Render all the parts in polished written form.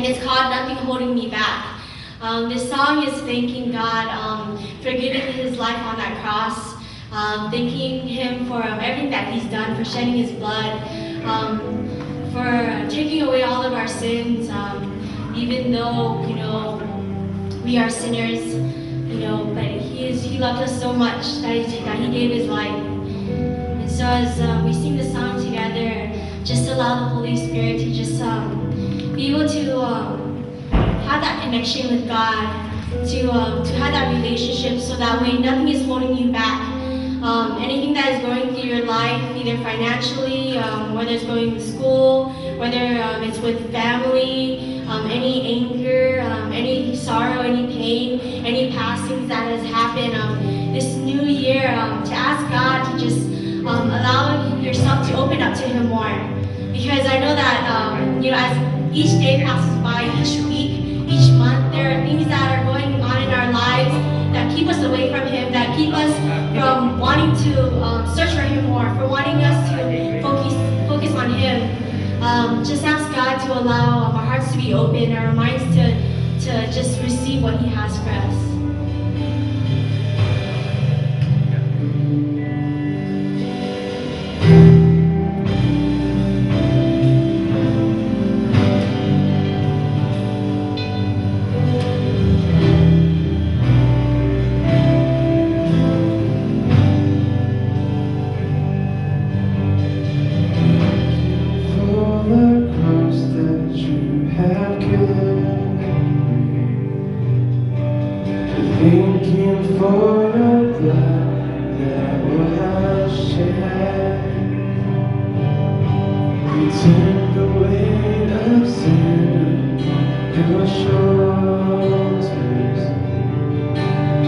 it's called Nothing Holding Me Back. This song is thanking God for giving his life on that cross, thanking him for everything that he's done, for shedding his blood, for taking away all of our sins, even though, we are sinners, but he loved us so much that he gave his life. And so as we sing the song together, just allow the Holy Spirit to just be able to have that connection with God, to have that relationship, so that way nothing is holding you back. Anything that is going through your life, either financially, whether it's going to school, whether it's with family, any anger, any sorrow, any pain, any past things that has happened, this new year, to ask God to just allow yourself to open up to him more. Because I know that, as each day passes by, each week, each month, there are things that are going on in our lives that keep us away from him, that keep us from wanting to search for him more, for wanting us to focus on him. Just ask God to allow our hearts to be open, our minds to just receive what he has for us. Thanking for the blood that was shed. You took the weight of sin on your shoulders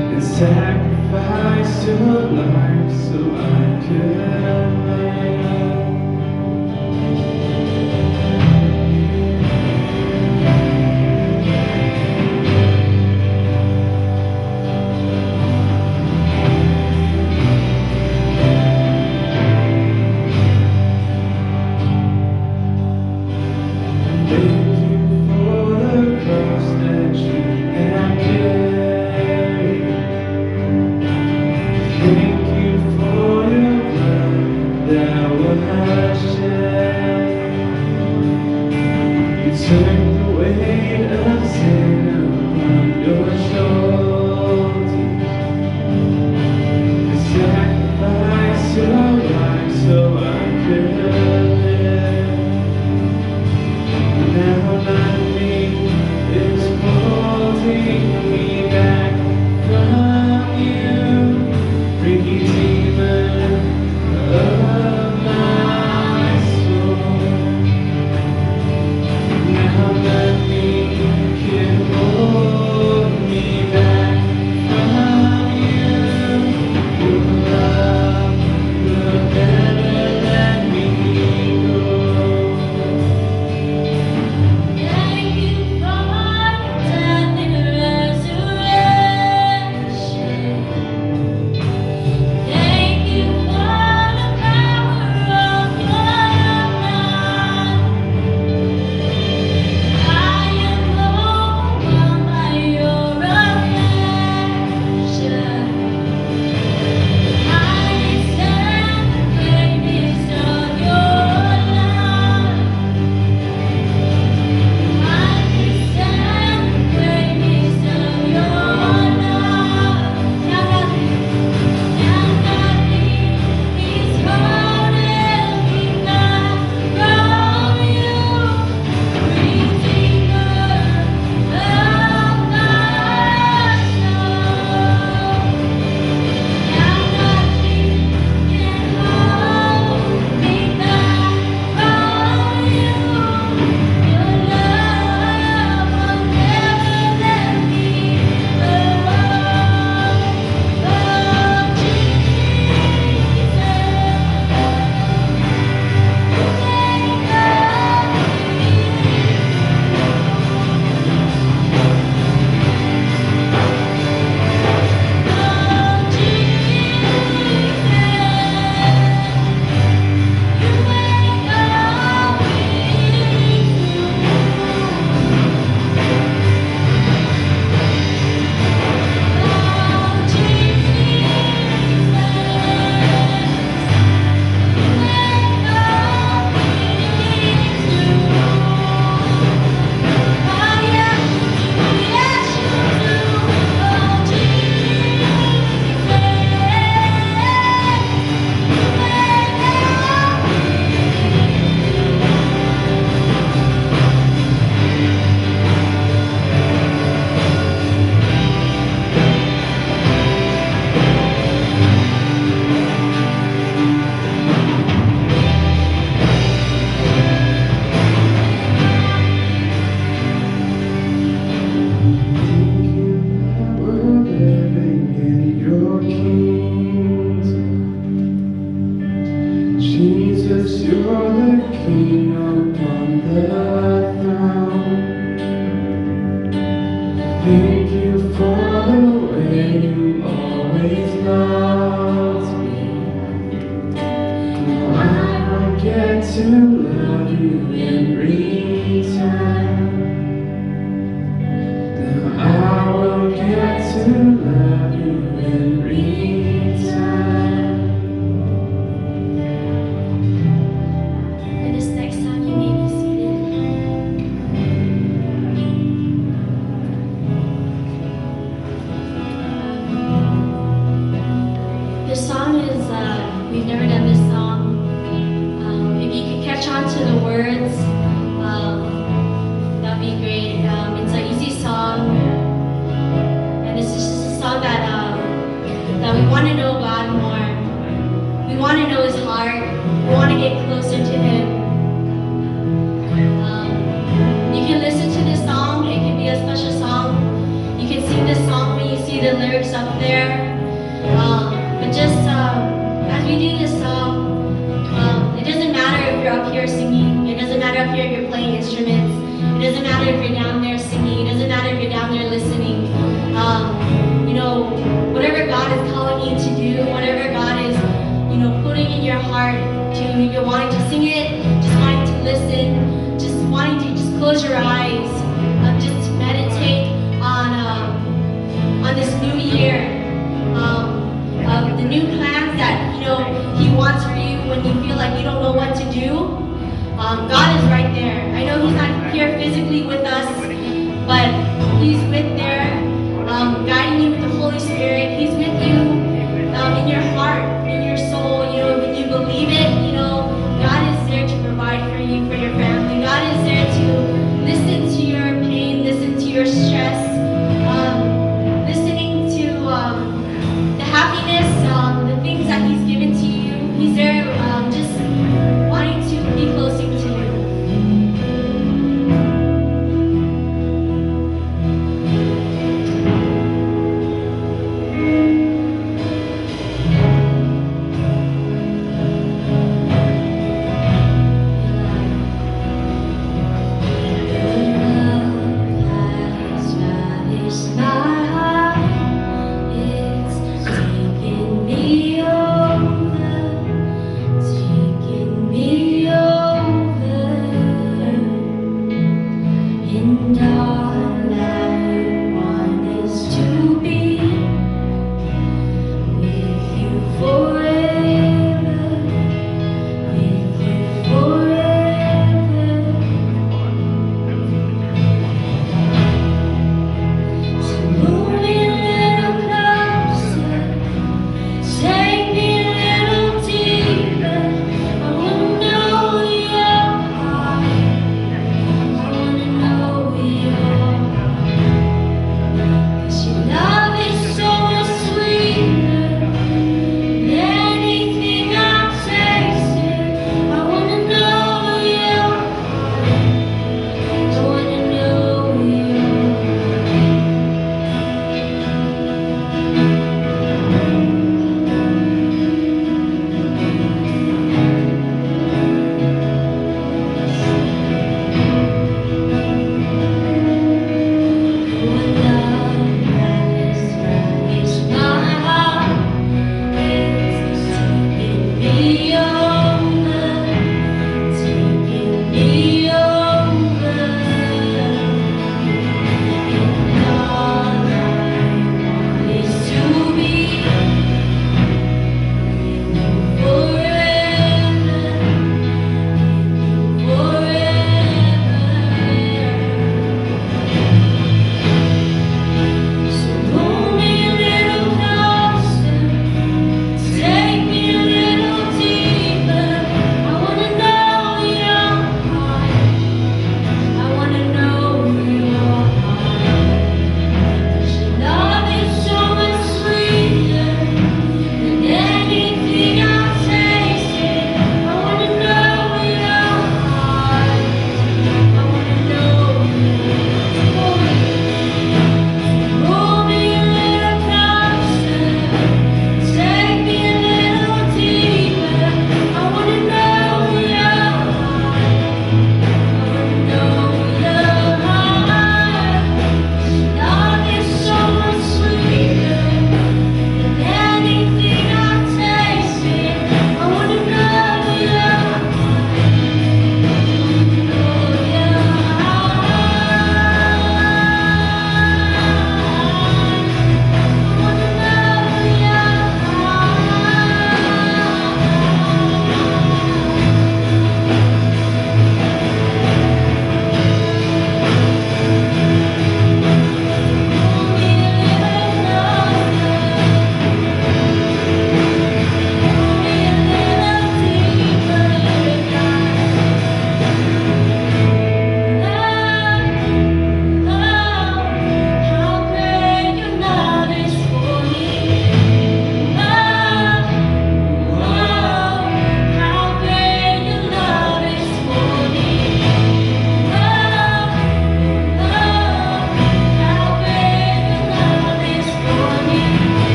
and sacrificed your life so I could live. Now nights, just to meditate on this new year, of the new plans that, He wants for you when you feel like you don't know what to do. God is right there. I know He's not here physically with us, but He's with there, guiding you with the Holy Spirit. He's with you in your heart, in your soul. When you believe it, God is there to provide for you, for your family. God is there to listen to your pain, listen to your stress, listening to the happiness, the things that He's given to you. He's there just wanting to be closer to you.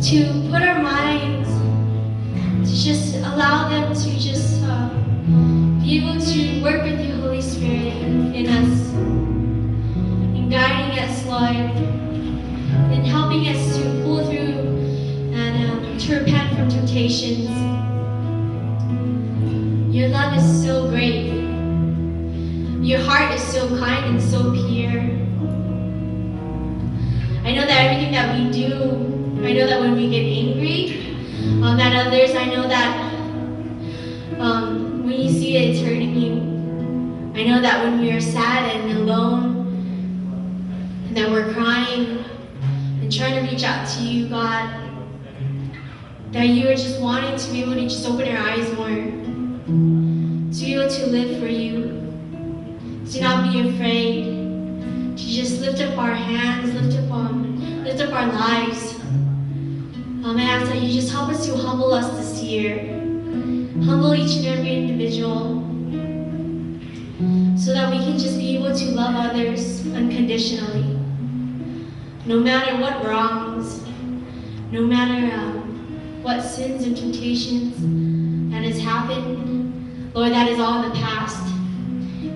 to put our minds, to just allow them to just be able to work with your Holy Spirit in us, in guiding us, Lord, in helping us to pull through and to repent from temptations. Your love is so great. Your heart is so kind and so pure. I know that everything that we do, I know that when we get angry at others, I know that when you see it, it's hurting you. I know that when we are sad and alone, and that we're crying and trying to reach out to you, God, that you are just wanting to be able to just open our eyes more, to be able to live for you, to not be afraid, to just lift up our hands, lift up our lives. I ask that you just help us to humble us this year, humble each and every individual, so that we can just be able to love others unconditionally, no matter what wrongs, no matter what sins and temptations that has happened. Lord, that is all in the past.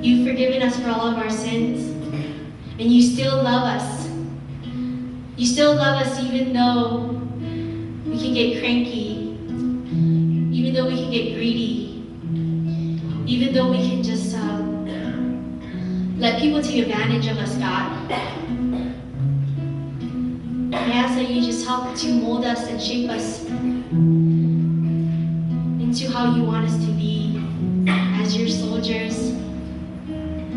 You've forgiven us for all of our sins, and you still love us. You still love us even though we can get cranky, even though we can get greedy, even though we can just let people take advantage of us, God. I ask that you just help to mold us and shape us into how you want us to be as your soldiers,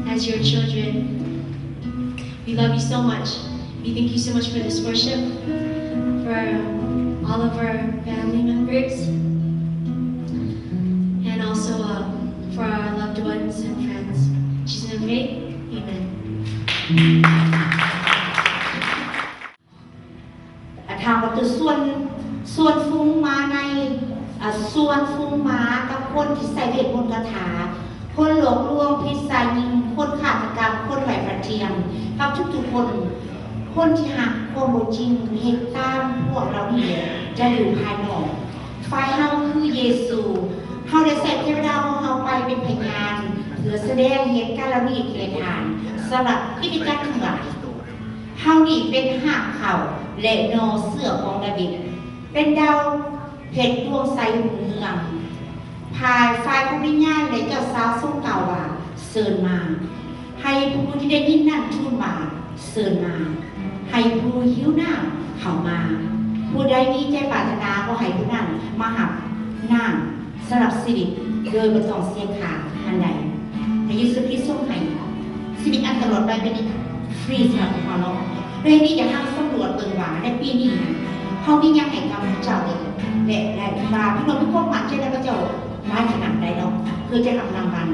as your children. We love you so much. We thank you so much for this worship, for all of our family members, and also for our loved ones and friends. In Jesus' name, amen. ทางประตูส่วนฟุ้งม้าในส่วนฟุ้งม้ากับคนที่ใส่เวทมนต์คาถาคนหลอกลวงพิษสายิงคนฆาตกรรมคนไหลประเทียมกับทุกๆคนที่หักความบ่จริงเหตุตามพวกเรานี่จะอยู่ภายนอกฝ่ายเฮาคือเยซูเฮาได้ใส่เทวดาของเฮาไปเป็นพยานเพื่อแสดงเหตุการณ์เหล่านี้แก่ทานสำหรับคริสตจักรทั้งหลายเฮานี่เป็นหากเขาและนอเสื้อของดาวิดเป็นดาวเพชรดวงใสหุ่นเมืองภายฝ่ายผู้วิญญาณและเจ้าสาวทรงกล่าวว่าเชิญมาให้ผู้ที่ได้ยินนั้นทูลมาเชิญมาให้ผู้หิวน้ำเข้ามาผู้ใดมีใจปรารถนาก็ให้ผู้นั้นมาหับน้ำสำหรับชีวิตโดยบ่ต้องเสียค่าอันใดพระเยซูคริสต์ทรงให้ชีวิตอันตลอดไปเป็นฟรีสำหรับพวกเราโดยนี้จะทำสำรวจเบิ่งว่าในปีนี้เฮามีหยังให้กับพระเจ้าอีกและว่าพี่น้องมีความมั่นใจในพระเจ้าหลายขนาดใดเนาะคือจะรับรางวัล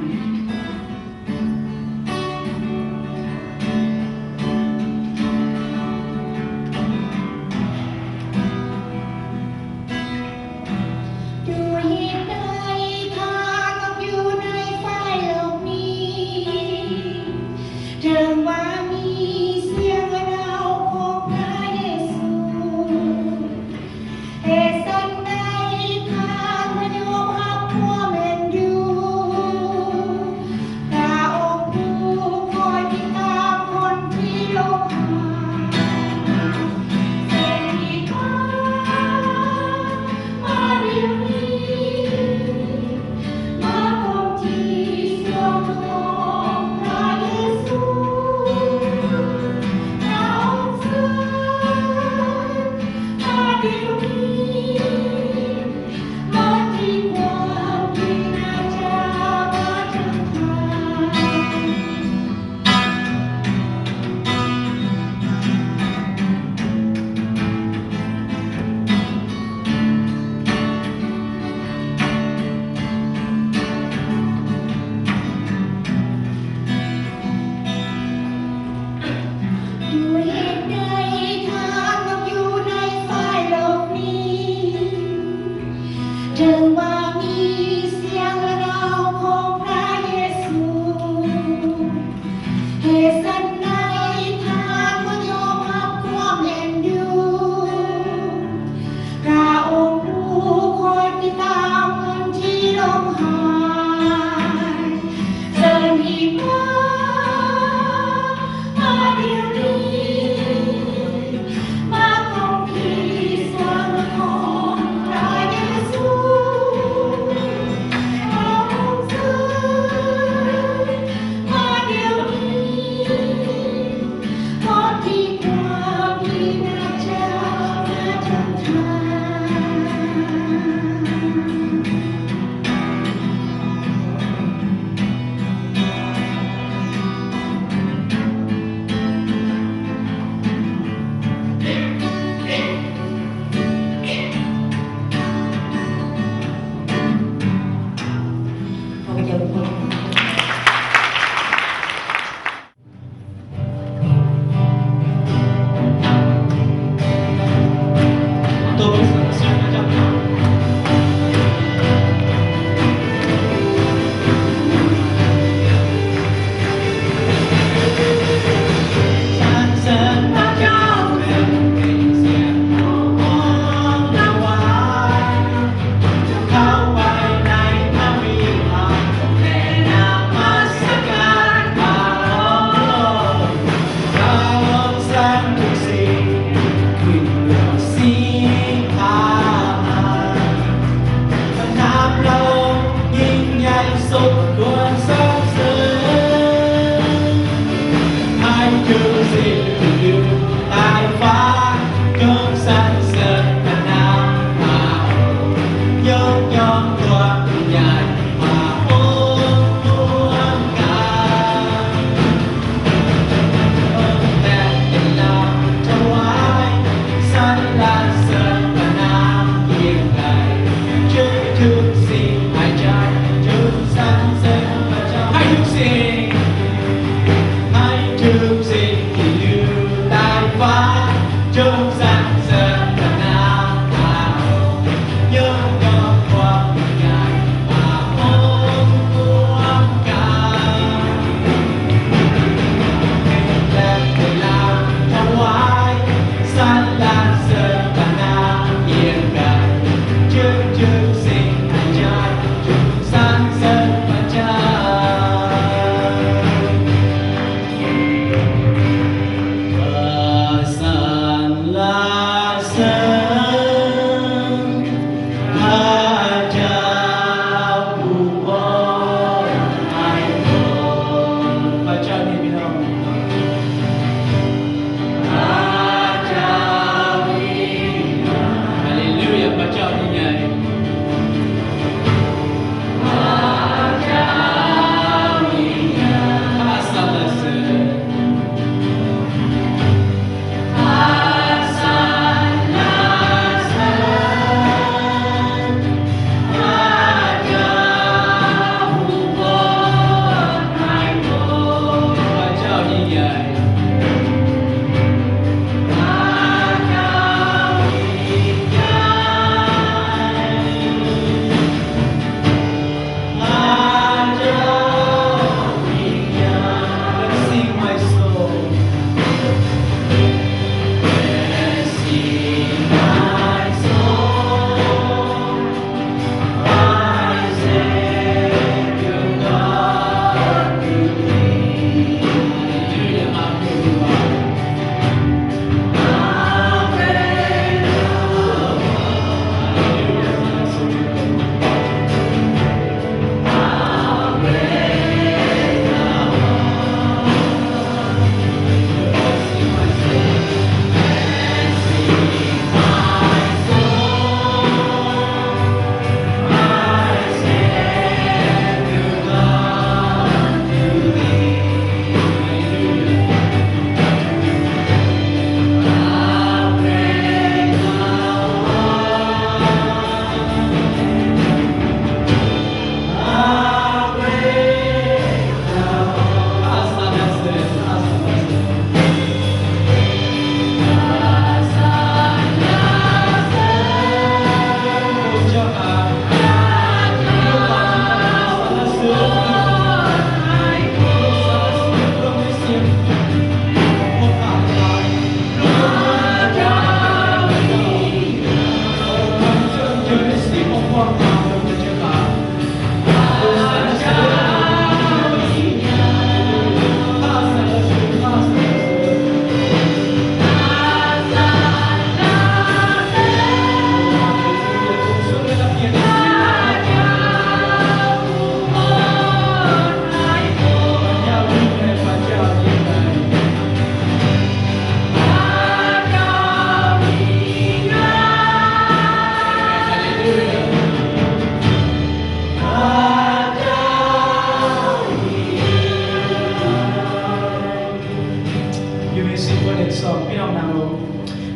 10ข้อ1-2พี่น้องนั่งลง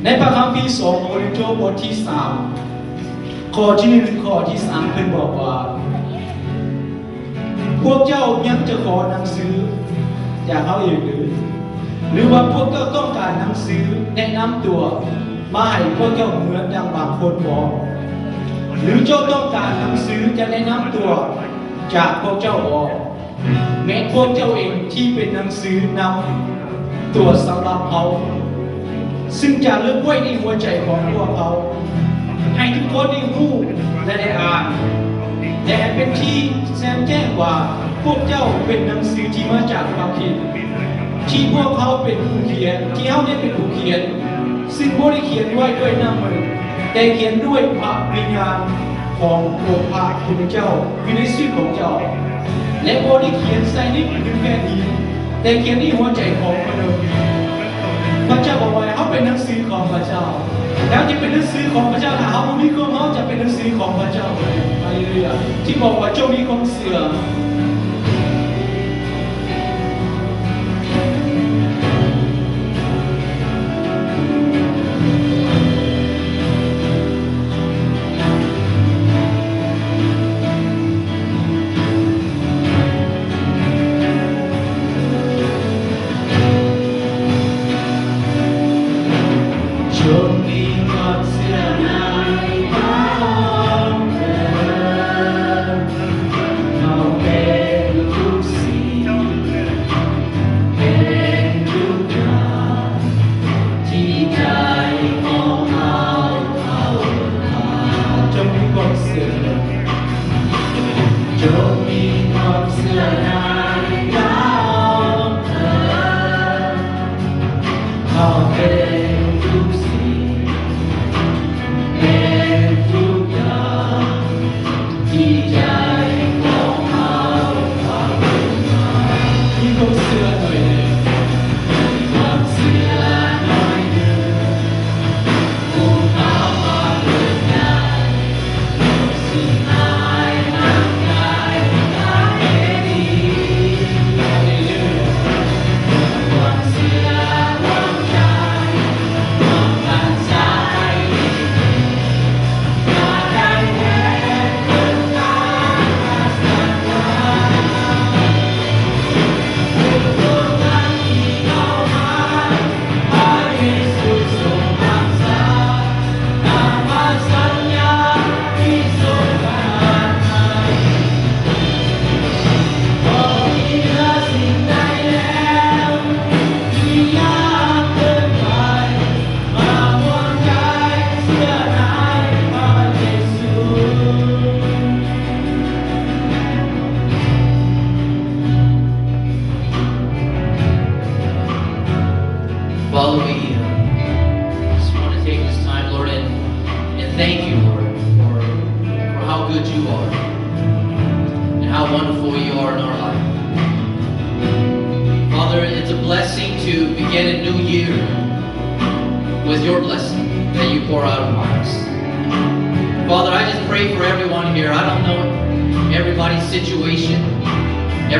ในพระคัมภีร์2โครินธ์บทที่3ข้อที่1ถึงข้อที่3เพิ่นบอกว่าพวกเจ้ายังจะขอหนังสือจากเขาอีกหรือว่าพวกเจ้าต้องการหนังสือแนะนำตัวมาให้พวกเจ้าเหมือนดังบางคนบอกหรือเจ้าต้องการหนังสือจะแนะนำตัวจากพวกเจ้าบอกแม้พวกเจ้าเองที่เป็นหนังสือนำตัวสำหรับเขาซึ่งจะเลือกไว้ในหัวใจของพวกเขาให้ทุกคนได้รู้และได้อ่านแต่เป็นที่แซมแจ้งว่าพวกเจ้าเป็นหนังสือที่มาจากความคิดที่พวกเขาเป็นผู้เขียนที่เขาได้เป็นผู้เขียนซึ่งไม่ได้เขียนไว้ด้วยน้ำมือแต่เขียนด้วยพระวิญญาณขององค์พระผู้เป็นเจ้าอยู่ในชีวิตของเจ้าและไม่ได้เขียนใส่ในผืนแผ่นดินแต่เขียนในหัวใจของมนุษย์พระเจ้าบอกว่าเขาเป็นหนังสือของพระเจ้าแล้วจะเป็นหนังสือของพระเจ้าถ้าเขาไม่มีความเขาจะเป็นหนังสือของพระเจ้าฮาเลลูยาที่บอกว่าเจ้ามีความเสื่อม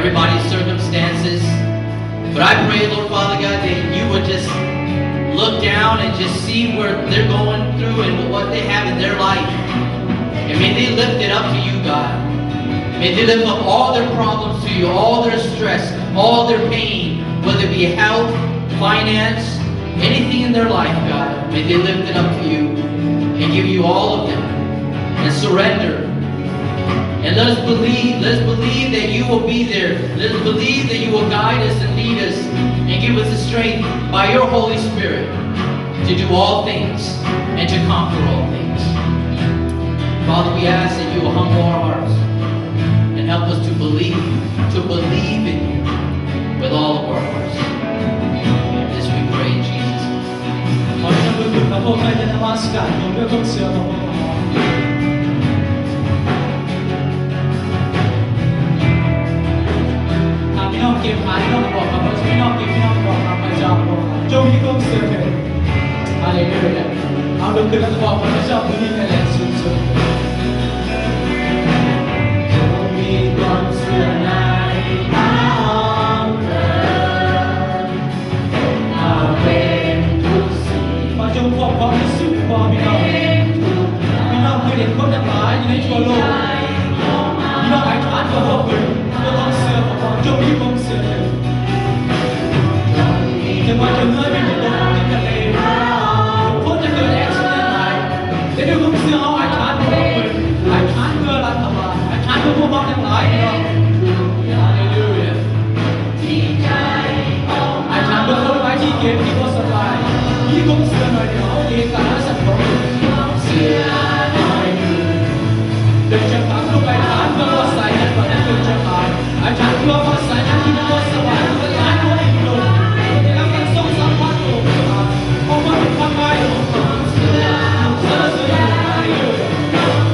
everybody's circumstances. But I pray, Lord Father God, that you would just look down and just see where they're going through and what they have in their life. And may they lift it up to you, God. May they lift up all their problems to you, all their stress, all their pain, whether it be health, finance, anything in their life, God. May they lift it up to you and give you all of them and surrender. And let us believe that you will be there. Let us believe that you will guide us and lead us and give us the strength by your Holy Spirit to do all things and to conquer all things. Father, we ask that you will humble our hearts and help us to believe in you with all of our hearts. This we pray in Jesus' name. ขอให้ท่านผู้ชมพวกเราจะนมัสการอยู่ด้วยความเชื่อของพวกเราพี่น้องเก็บหาพี่น้องบอกกับพระเจ้าพี่น้องเก็บพี่น้องบอกกับพระเจ้าจงมีความเชื่อเถิดฮาเลลูยาเอาลุกขึ้นแล้วบอกกับพระเจ้าผู้นี้เป็นแหล่งสูงสุดจงมีความเชื่อในพระองค์เถิดเอาเป็น บ่พี่น้องคือเห็นคนทั้งหลายอยู่ในทั่วโลกพี่น้องอธิษฐานตัวพวกคุณตัวความเสื่อมของจงมีความเสื่อมจะว่าจะเงื่อนเป็นตัวที่ทะเลคนจะเกิดแอคซิเดนต์อะไรแต่ด้วยความเสื่อมเอาอธิษฐานตัวพวกคุณอธิษฐานเพื่อรัฐบาลอธิษฐานเพื่อพวกเราทั้งหลายพี่น้องฮาเลลูยาอธิษฐานเพื่อคนหลายที่เก็บที่บ่สบายมีความเสื่อมหน่อยเดียวเอาเองกันนะสัตว์ของเสื่อมเดินจะตามลูกไปฐานเพื่อว่าใส่ยันก่อนจะเดินจะตายอาจารย์เพื่อว่าใส่ยันที่บ่สบายเพื่อหลายคนอีกลงแล้วกันส่งสัมพันธ์ลงเพราะว่าเป็นความหมายของเสื่อมเสื่อมเสื่อมฮาเลลูยา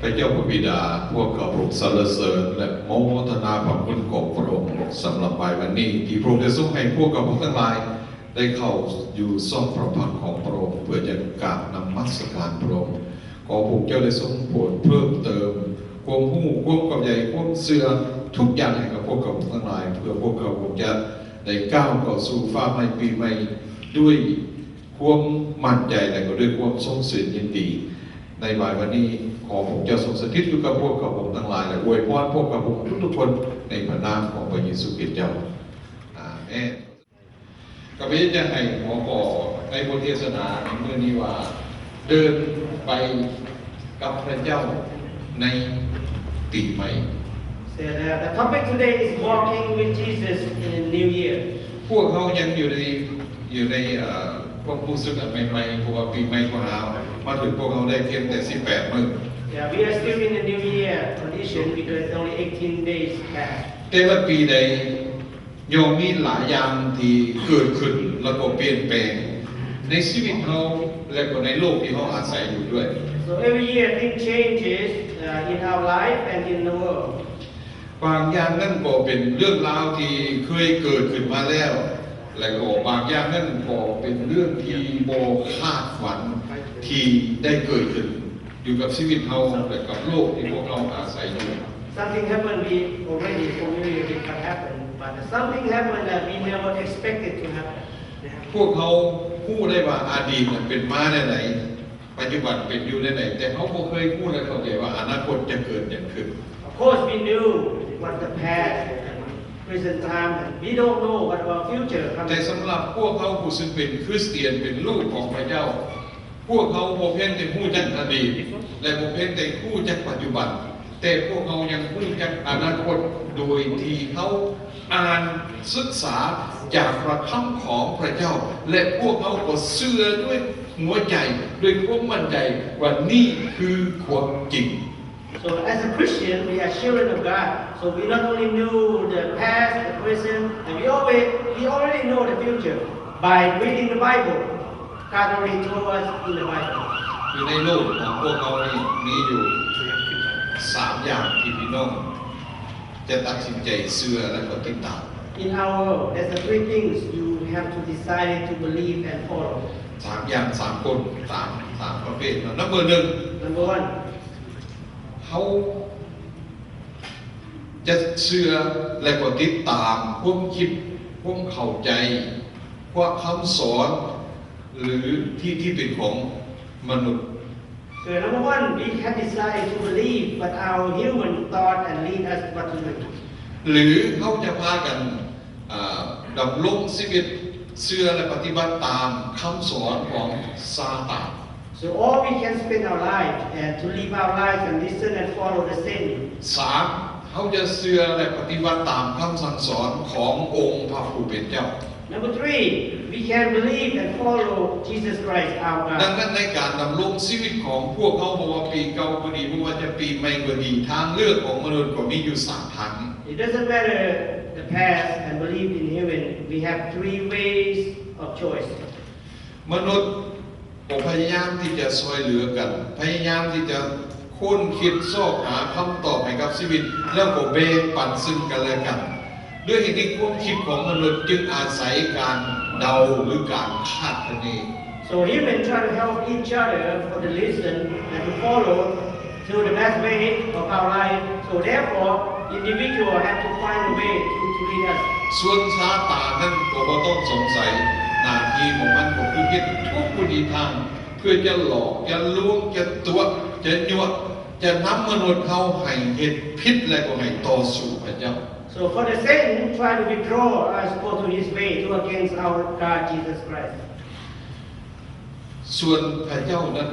พระเจ้าพระบิดาพวกข้าพระองค์สรรเสริญและโมทนาพระคุณของพระองค์สำหรับวันนี้ที่พระองค์ได้ทรงให้พวกข้าพระองค์ทั้งหลายได้เข้าอยู่ซ่อมพระพักตร์ของพระองค์เพื่อจะกราบนมัสการพระองค์ขอพระองค์เจ้าได้ทรงโปรดเพิ่มเติมความรู้ความเข้าใจความเชื่อทุกอย่างให้กับพวกข้าพระองค์ทั้งหลายเพื่อพวกข้าพระองค์จะได้ก้าวเข้าสู่ฟ้าใหม่ปีใหม่ด้วยความมั่นใจและก็ด้วยความทรงสื่อยินดีในวันนี้ขอพระองค์เจ้าทรงสถิตอยู่กับพวกข้าพระองค์ทั้งหลายและอวยพรพวกข้าพระองค์ทุกๆคนในพระนามของพระเยซูคริสต์เจ้าอาเมนก็ไม่จะให้หมอขอในบทเทศนาในมื้อนี้ว่าเดินไปกับพระเจ้าในปีใหม่ So the topic today is walking with Jesus in the new year. พวกเขายังอยู่ในความรู้สึกอันใหม่ๆเพราะว่าปีใหม่ของเรามาถึงพวกเขาได้เพียงแต่18 มื้อ Yeah, we are still in the new year condition because only 18 days passed. แต่ละปีใดโยมมีหลายอย่างที่เกิดขึ้นแล้วก็เปลี่ยนแปลงในชีวิตเราและก็ในโลกที่เราอาศัยอยู่ด้วย So every year things changes in our life and in the world. บางอย่างนั่นก็เป็นเรื่องราวที่เคยเกิดขึ้นมาแล้วและก็บางอย่างนั่นก็เป็นเรื่องที่บ่คาดฝันที่ได้เกิดขึ้นอยู่กับชีวิตเราและกับโลกที่พวกเราอาศัยอยู่ Something happened, we already familiar with what happened, but something happened that we never expected to happen. พวกเขาพูดได้ว่าอดีตเป็นมาในไหนปัจจุบันเป็นอยู่ในไหนแต่เขาบ่เคยพูดและเข้าใจว่าอนาคตจะเกิดอย่างขึ้น Of course, we knew what the past and present time, and we don't know what our future แต่ comes. สำหรับพวกเขาผู้ซึ่งเป็นคริสเตียนเป็นลูกของพระเจ้าพวกเขาบ่เพียงแต่รู้จักอดีตและบ่เพียงแต่รู้จักปัจจุบันแต่พวกเขายังรู้จักอนาคตโดยที่เขาอ่านศึกษาจากพระคำของพระเจ้าและพวกเขาก็เชื่อด้วยหัวใจด้วยความมั่นใจว่านี่คือความจริง So as a Christian, we are children of God. So we not only knew the past, the present, and we already know the future by reading the Bible. God already told us in the Bible. อยู่ในโลกของพวกเขานี่มีอยู่3อย่างที่พี่น้องจะตัดสินใจเชื่อและก็ติดตาม In our world, there's the three things you have to decide to believe and follow. 3 อย่าง 3 คน 3 ประเภทนัมเบอร์ Number one, เขาจะเชื่อและก็ติดตามความคิดความเข้าใจว่าคำสอนหรือที่เป็นของมนุษย์ So number one, we can decide to believe what our human thought and lead us what to do. หรือเขาจะพากันดำรงชีวิตเชื่อและปฏิบัติตามคำสอนของซาตาน So all we can spend our life and to live our lives and listen and follow the same. 3. เขาจะเชื่อและปฏิบัติตามคำสั่งสอนขององค์พระผู้เป็นเจ้า Number 3, we can believe and follow Jesus Christ our ดัง God. นั้นในการดำรงชีวิตของพวกเขาบอกว่าปีเก่าก็ดีไม่ว่าจะปีใหม่ก็ดีทางเลือกของมนุษย์ก็มีอยู่3ทาง It doesn't matter the past and believe in heaven. We have 3 ways of choice. มนุษย์ก็พยายามที่จะช่วยเหลือกันพยายามที่จะค้นคิดซอกหาคำตอบให้กับชีวิตแล้วก็แบ่งปันซึ่งกันและกันด้วยเหตุนี้ความคิดของมนุษย์จึงอาศัยการเดาหรือการคาดคะเน So humans try to help each other for the listen and to follow through the best way of our life. So therefore, individual have to find a way to lead us. ส่วนซาตานนั้นก็บ่ต้องสงสัยหน้าที่ของมันก็คือเฮ็ดทุกวิธีทางเพื่อจะหลอกจะลวงจะตัวจะยั่วจะนำมนุษย์เฮาให้เฮ็ดผิดและก็ให้ต่อสู้พระเจ้า So for the Satan try to withdraw us go to his way to against our God Jesus Christ. ส่วนพระเจ้านั้น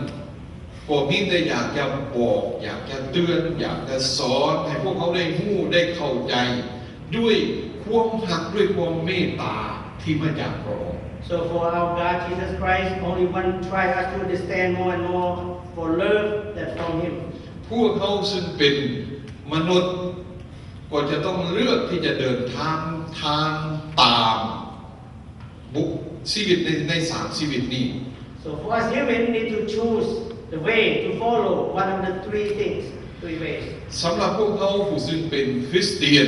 ก็มีแต่อยากจะบอกอยากจะเตือนอยากจะสอนให้พวกเขาได้รู้ได้เข้าใจด้วยความรักด้วยความเมตตาที่มาจากพระองค์ So for our God Jesus Christ, only one try us to understand more and more for love that from him. พวกเขาซึ่งเป็นมนุษย์ก็จะต้องเลือกที่จะเดินทางตามบุคชีวิตใน3ชีวิตนี้ So for us humans need to choose the way to follow one of the 3 things, 3 ways. สำหรับพวกเขาผู้ซึ่งเป็นคริสเตียน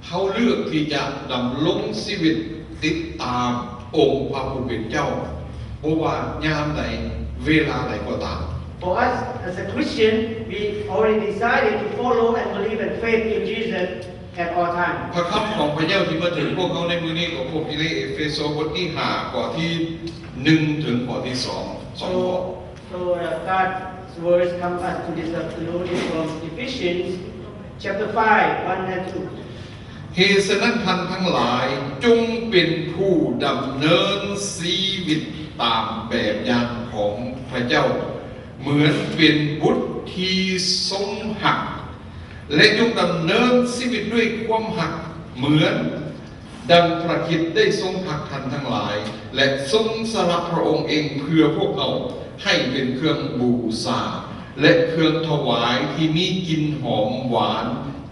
เขาเลือกที่จะดำรงชีวิตติดตามองค์พระผู้เป็นเจ้าบ่ว่ายามใดเวลาใดก็ตาม For us as a Christian, we already decided to follow and believe and faith in Jesus at all times. พระคำของพระเจ้าที่มาถึงพวกเขาในมื้อนี้ก็พบอยู่ในเอเฟโซบทที่5ข้อที่1ถึงข้อที่2 ข้อ So God's words come us to this afternoon is from Ephesians chapter 5, 1 and 2. เหตุฉะนั้นท่านทั้งหลายจงเป็นผู้ดำเนินชีวิตตามแบบอย่างของพระเจ้าเหมือนเป็นบุตรที่ทรงหักและจงดำเนินชีวิตด้วยความหักเหมือนดังพระคริสต์ได้ทรงหักท่านทั้งหลายและทรงสละพระองค์เองเพื่อพวกเราให้เป็นเครื่องบูชาและเครื่องถวายที่มีกลิ่นหอมหวาน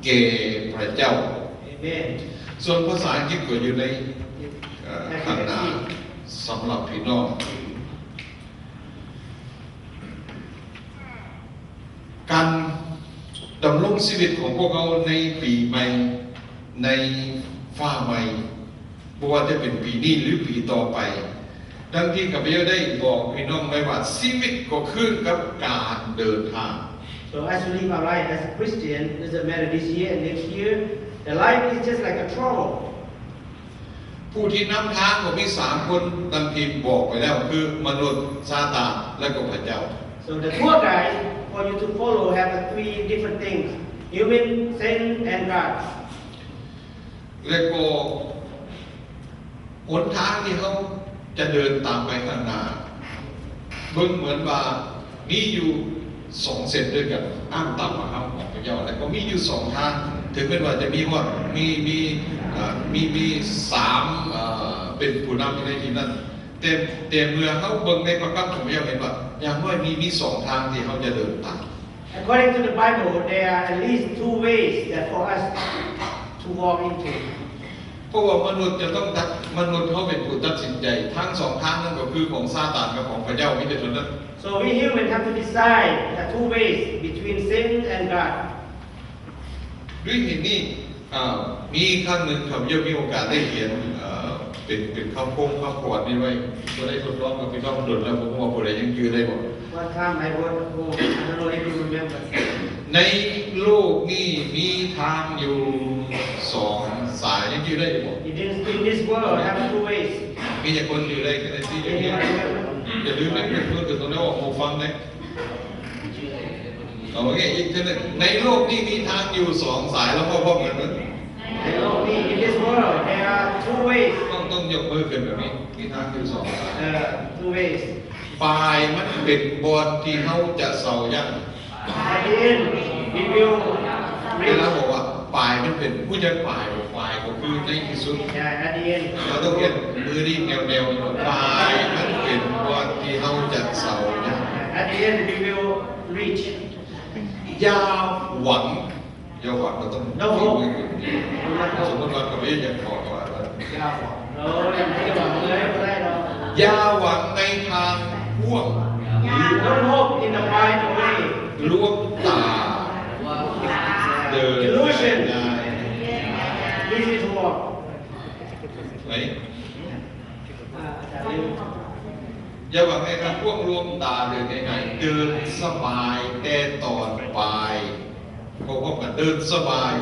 แก่พระเจ้า Amen. ส่วนภาษาอังกฤษก็อยู่ในข้างหน้าสำหรับพี่น้องการดำรงชีวิตของพวกเขาในปีใหม่ในฟ้าใหม่บ่ว่าจะเป็นปีนี้หรือปีต่อไปดังที่ข้าพเจ้าได้บอกพี่น้องไว้ว่าชีวิตก็คือกับการเดินทาง So as we live our life as a Christian, doesn't matter this year and next year, the life is just like a travel. ผู้ที่นำทางก็มี3คนดังที่บอกไปแล้วคือมนุษย์ซาตานและก็พระเจ้า So the tour guide for you to follow have 3 different things: human, Satan, and God. และก็หนทางที่เขาจะเดินตามไปข้างหน้าเบิ่งเหมือนว่ามีอยู่2เส้นด้วยกันอ้างตามมาครับของพระเจ้าและก็มีอยู่2ทางถึงแม้ว่าจะมีว่ามี3เป็นผู้นำในที่นั้นแต่เมื่อเขาเบิ่งในพระคัมภีร์ของพระเจ้าเห็นว่าอย่างน้อยมี2ทางที่เขาจะเดินตาม According to the Bible, there are at least 2 ways that for us to walk into. เพราะว่ามนุษย์จะต้องมนุษย์เขาเป็นผู้ตัดสินใจทั้ง2ทางนั้นก็คือของซาตานกับของพระเจ้ามีแต่เท่านั้น So we humans have to decide the 2 ways between sin and God. ด้วยเหตุนี้มีครั้งหนึ่งผมยังมีโอกาสได้เขียนเป็นคำขวัญนี่ไว้ก็ได้ทดลองกับพี่น้องดุลแล้วผมว่าผู้ใดยังยืนได้บ่ One time I wrote a poem, I don't know if you remember. ในโลกนี้มีทางอยู่สองสายยังอยู่ได้อยู่บ่ In this world, have two ways. มีแต่คนอยู่ได้กันที่อย่างนี้ Anyone remember? อย่าลืมนะเพื่อนๆตรงนี้ว่าฟังนะเอาไงอีกทีนึงในโลกนี้มีทางอยู่สองสายแล้วพ่อๆกันมั้ย In this world, there are two ways. ต้องยกมือขึ้นแบบนี้มีทางอยู่สองสาย Two ways. ปลายมันเป็นบอนที่เขาจะเสายัน At the end, we will เวลา reach. บอกว่าปลายมันเป็นผู้จะปลายบอกปลายก็คือในที่สุด Yeah, at the end. เราต้องเรียนมือรีบแนวๆปลายมันเป็นบอนที่เขาจะเสายัน At the end, we will reach. ยาหวังยาหวังเราต้อง No hope. สมมติว่าเราไม่อยากขอว่า Oh, em thấy cái bằng lưới ở đây đâu. ยาหวังในทางพ่วง Don't hope in the right way. ลวงตาเดิน Illusion. ได้ Easy to walk. ไหมอย่าหวังในทางพ่วงลวงตาเดินง่ายๆเดินสบายแต่ตอนปลายเขาบอกว่าเดินสบาย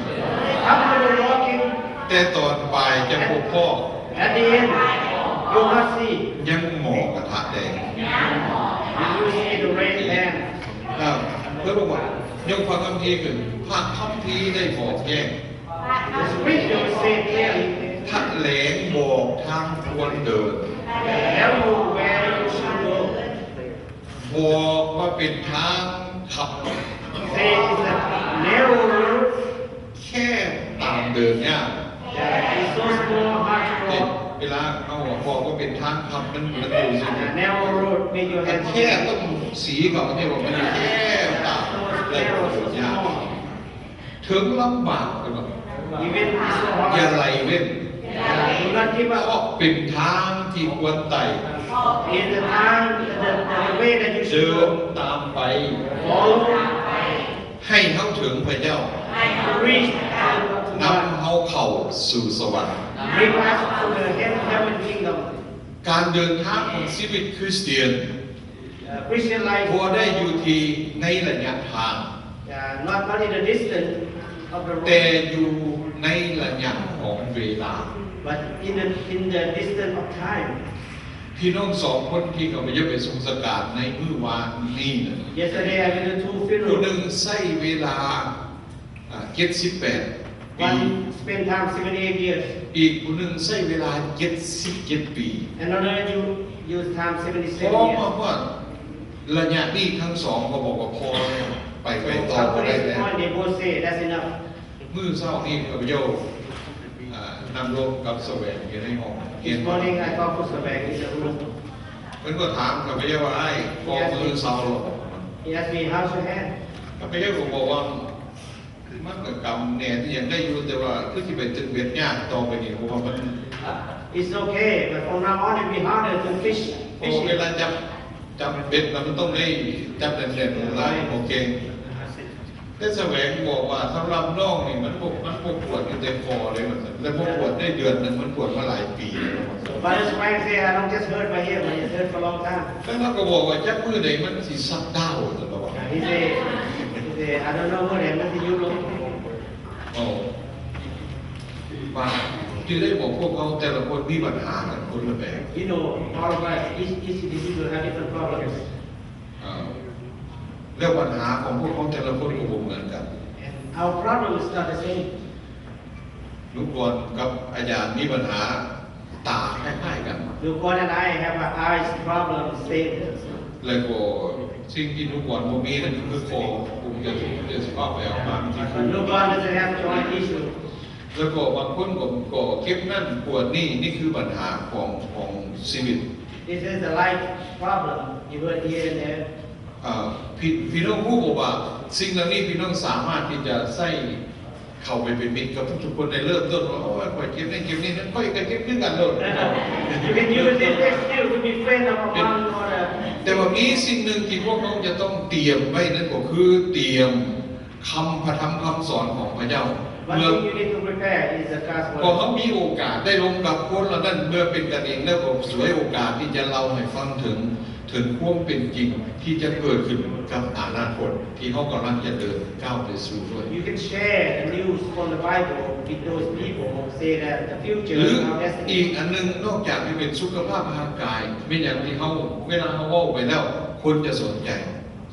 Comfortable walking. แต่ตอนปลายจะพบพ่อ At the end, you will not see. ยังหมอกกระทะแดง You will see the red hand. เพื่อบอกว่ายกพระคัมภีร์ขึ้นพระคัมภีร์ได้บอกแจ้ง The scripture say clearly, แถลงบอกทางควรเดิน tell you where you should go. บอกว่าเป็นทางขับ Say it's a narrow road แค่ตามเดินยาก that is so small, hard to เนี่ย walk. เวลาเขาบอกว่าเป็นทางขับมันดูสิ A narrow road make your แต่ hands แค่ shake. ต้องสีเขาเนี่ยบอกมันแค่ตาม So เลย narrow, so ยาก small. ถึงลำบากเลยบอก Even it's so อย่า hard. ไหลเว้น Do not give เพราะ up. เป็นทางที่ควรไต่ In the time, the way that you เดิ should น go. ตามไป Follow, ให้เขาถึงพระเจ้า reach, นำเขาเข้าสู่สวรรค์ bring us to the heaven kingdom. การเดินทางของชีวิตคริสเตียน Christian life, พอได้อยู่ที่ในระยะทาง not in the distance of the แต่ road, อยู่ในระยะของเวลา but in the distance of time. พี่น้องสองคนที่เขาไปเยอะไปทรงสการในมื้อวานนี้นะ Yesterday I went to two ผู้หนึ่ง funerals. ใช้เวลา78 ปี One spent time 78 years. อีกผู้หนึ่งใช้เวลา77 ปี Another use time เพ 77 ราะ years. ว่าระยะนี้ทั้งสองก็บอกว่าพอแล้วไป So ต่อ up ก็ to ได้ this แล้ว point they both say that's enough. มื้อเช้านี้กับโยนำลงกับแสวงอยู่ในห้องเรียน This morning I talked to Sabek in the room. เพิ่นก็ถามกับพระเจ้าว่าไอ้พอมือเศร้าหรอ He asked me, how's your hand? พระเจ้าก็บอกว่ามันก็กำแน่ที่ยังได้อยู่แต่ว่าคือที่ไปตึกเวียดยากต่อไปนี่เพราะว่ามัน It's okay, but from now on it'll be harder to fish. โอ้เวลาจับเบ็ดแล้วมันต้องได้จับแน่นๆหลายโอเคแต่แสวงบอกว่าสำหรับน้องนี่มันปวดอยู่แต่คอเลยมันแล้วพวกปวดได้เดือนนึงมันปวดมาหลายปีแล้ว But his wife say, I don't just hurt my ear, but it's hurt for a long time. แล้วเราก็บอกว่าจับมือใดมันสิซักดาวตลอด He say, I don't know what happened to you, Lord. โอ้มาที่ได้บอกพวกเขาแต่ละคนมีปัญหากันคนละแบบ You know, all of us, each individual have different problems. แล้วปัญหาของพวกเขาแต่ละคนก็บ่เหมือนกัน And our problem is not the same. ลูกบอลกับอาจารย์มีปัญหาตาคล้ายๆกัน Lukon and I have an eyes problem, same. แล้วก็สิ่งที่ลูกบอลบ่มีนั่นคือคอผมจะสภาพไปเอามาที่คื But อ Lukon doesn't have joint issue. แล้วก็บางคนก็เก็บนั่นปวดนี่คือปัญหาของชีวิต This is a life problem. You heard here and there. พี่น้องผู้บอกว่าสิ่งเหล่านี้พี่น้องสามารถที่จะใส่เข้าไปเป็นมิตรกับทุกคนในเริ่มต้นว่าโอ้ยข่อยเก็บนี่นั่นข่อยก็เก็บด้วยกันเลย You can use this excuse to be friend of one another. แต่ว่ามีสิ่งหนึ่งที่พวกเขาจะต้องเตรียมไว้นั่นก็คือเตรียมคำพระธรรมคำสอนของพระเจ้า One เมื่อ thing you need to prepare is the พอ gospel. เขามีโอกาสได้ลงกับคนเหล่านั้นเมื่อเป็นกันเองแล้วก็สวยโอกาสที่จะเล่าให้ฟังถึง ถึงความเป็นจริงที่จะเกิดขึ้นกับอนาคตที่เขากำลังจะเดินก้าวไปสู่ด้วย You can share the news from the Bible with those people who say that the ห future รือ is our อีก destiny. อันนึงนอกจากที่เป็นสุขภาพทางกายไม่อย่างที่เขาเวลาเขาเว้าไปแล้วคนจะสนใจ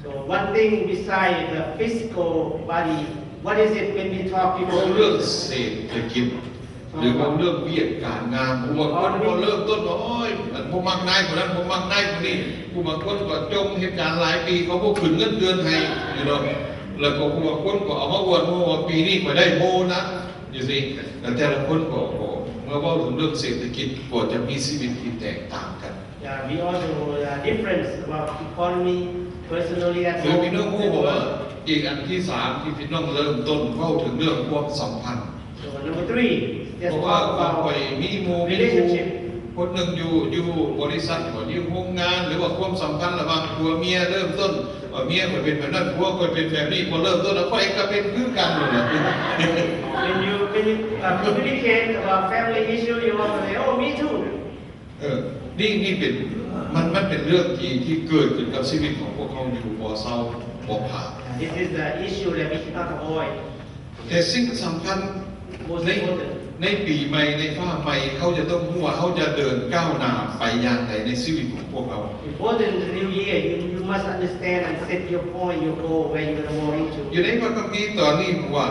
So one thing besides the physical body, what is it when we talk เพ people ราะเรื่องเศรษฐกิจหรือว่าเรื่องเวียกการงานผู้บางคนพอเริ่มต้นว่าโอ้ยผมมักนายคนนั้นผมมักนายคนนี้ผู้บางคนก็จมเหตุการณ์หลายปีเขาก็ขึ้นเงินเดือนให้อยู่เนาะแล้วก็ผู้บางคนก็เอามาอวดว่าปีนี้ก็ได้โบนัสอยู่สิแต่ละคนก็เมื่อว่าถึงเรื่องเศรษฐกิจก็จะมีชีวิตที่แตกต่างกัน Yeah, we also difference about economy, personally at คือ home. พี่น้องรู้บอกว่าอีกอันที่3ที่พี่น้องเริ่มต้นเข้าถึงเรื่องความสัมพันธ์ So number 3, เพ just ราะว่า talk ความไป about มีหมู่มีครูคนหนึ่งอยู่บริษัทหรืออยู่โรงงานหรือว่าความสัมพันธ์ระหว่างผัวเมียเริ่มต้นเมียก็เป็นแบบนั้นผัวก็เป็นแบบนี้พอเริ่มต้นแล้วก็เองก็เป็นคือกันหมดเลย when you communicate about family issue, you also say, oh, me too. นี่เป็นมันเป็นเรื่องที่เกิดขึ้นกับชีวิตของพวกเขาอยู่บ่เศร้าบ่ผ่าน This is the issue that we cannot avoid. แต่สิ่งสำคัญ Most ใน important. ในปีใหม่ในฟ้าใหม่เขาจะต้องรู้ว่าเขาจะเดินก้าวหน้าไปอย่างไรในชีวิตของพวกเขา Important in the new year, you must understand and set your point, your goal, where you're going to go into. อยู่ในพระคัมภีร์ตอนนี้บอกว่า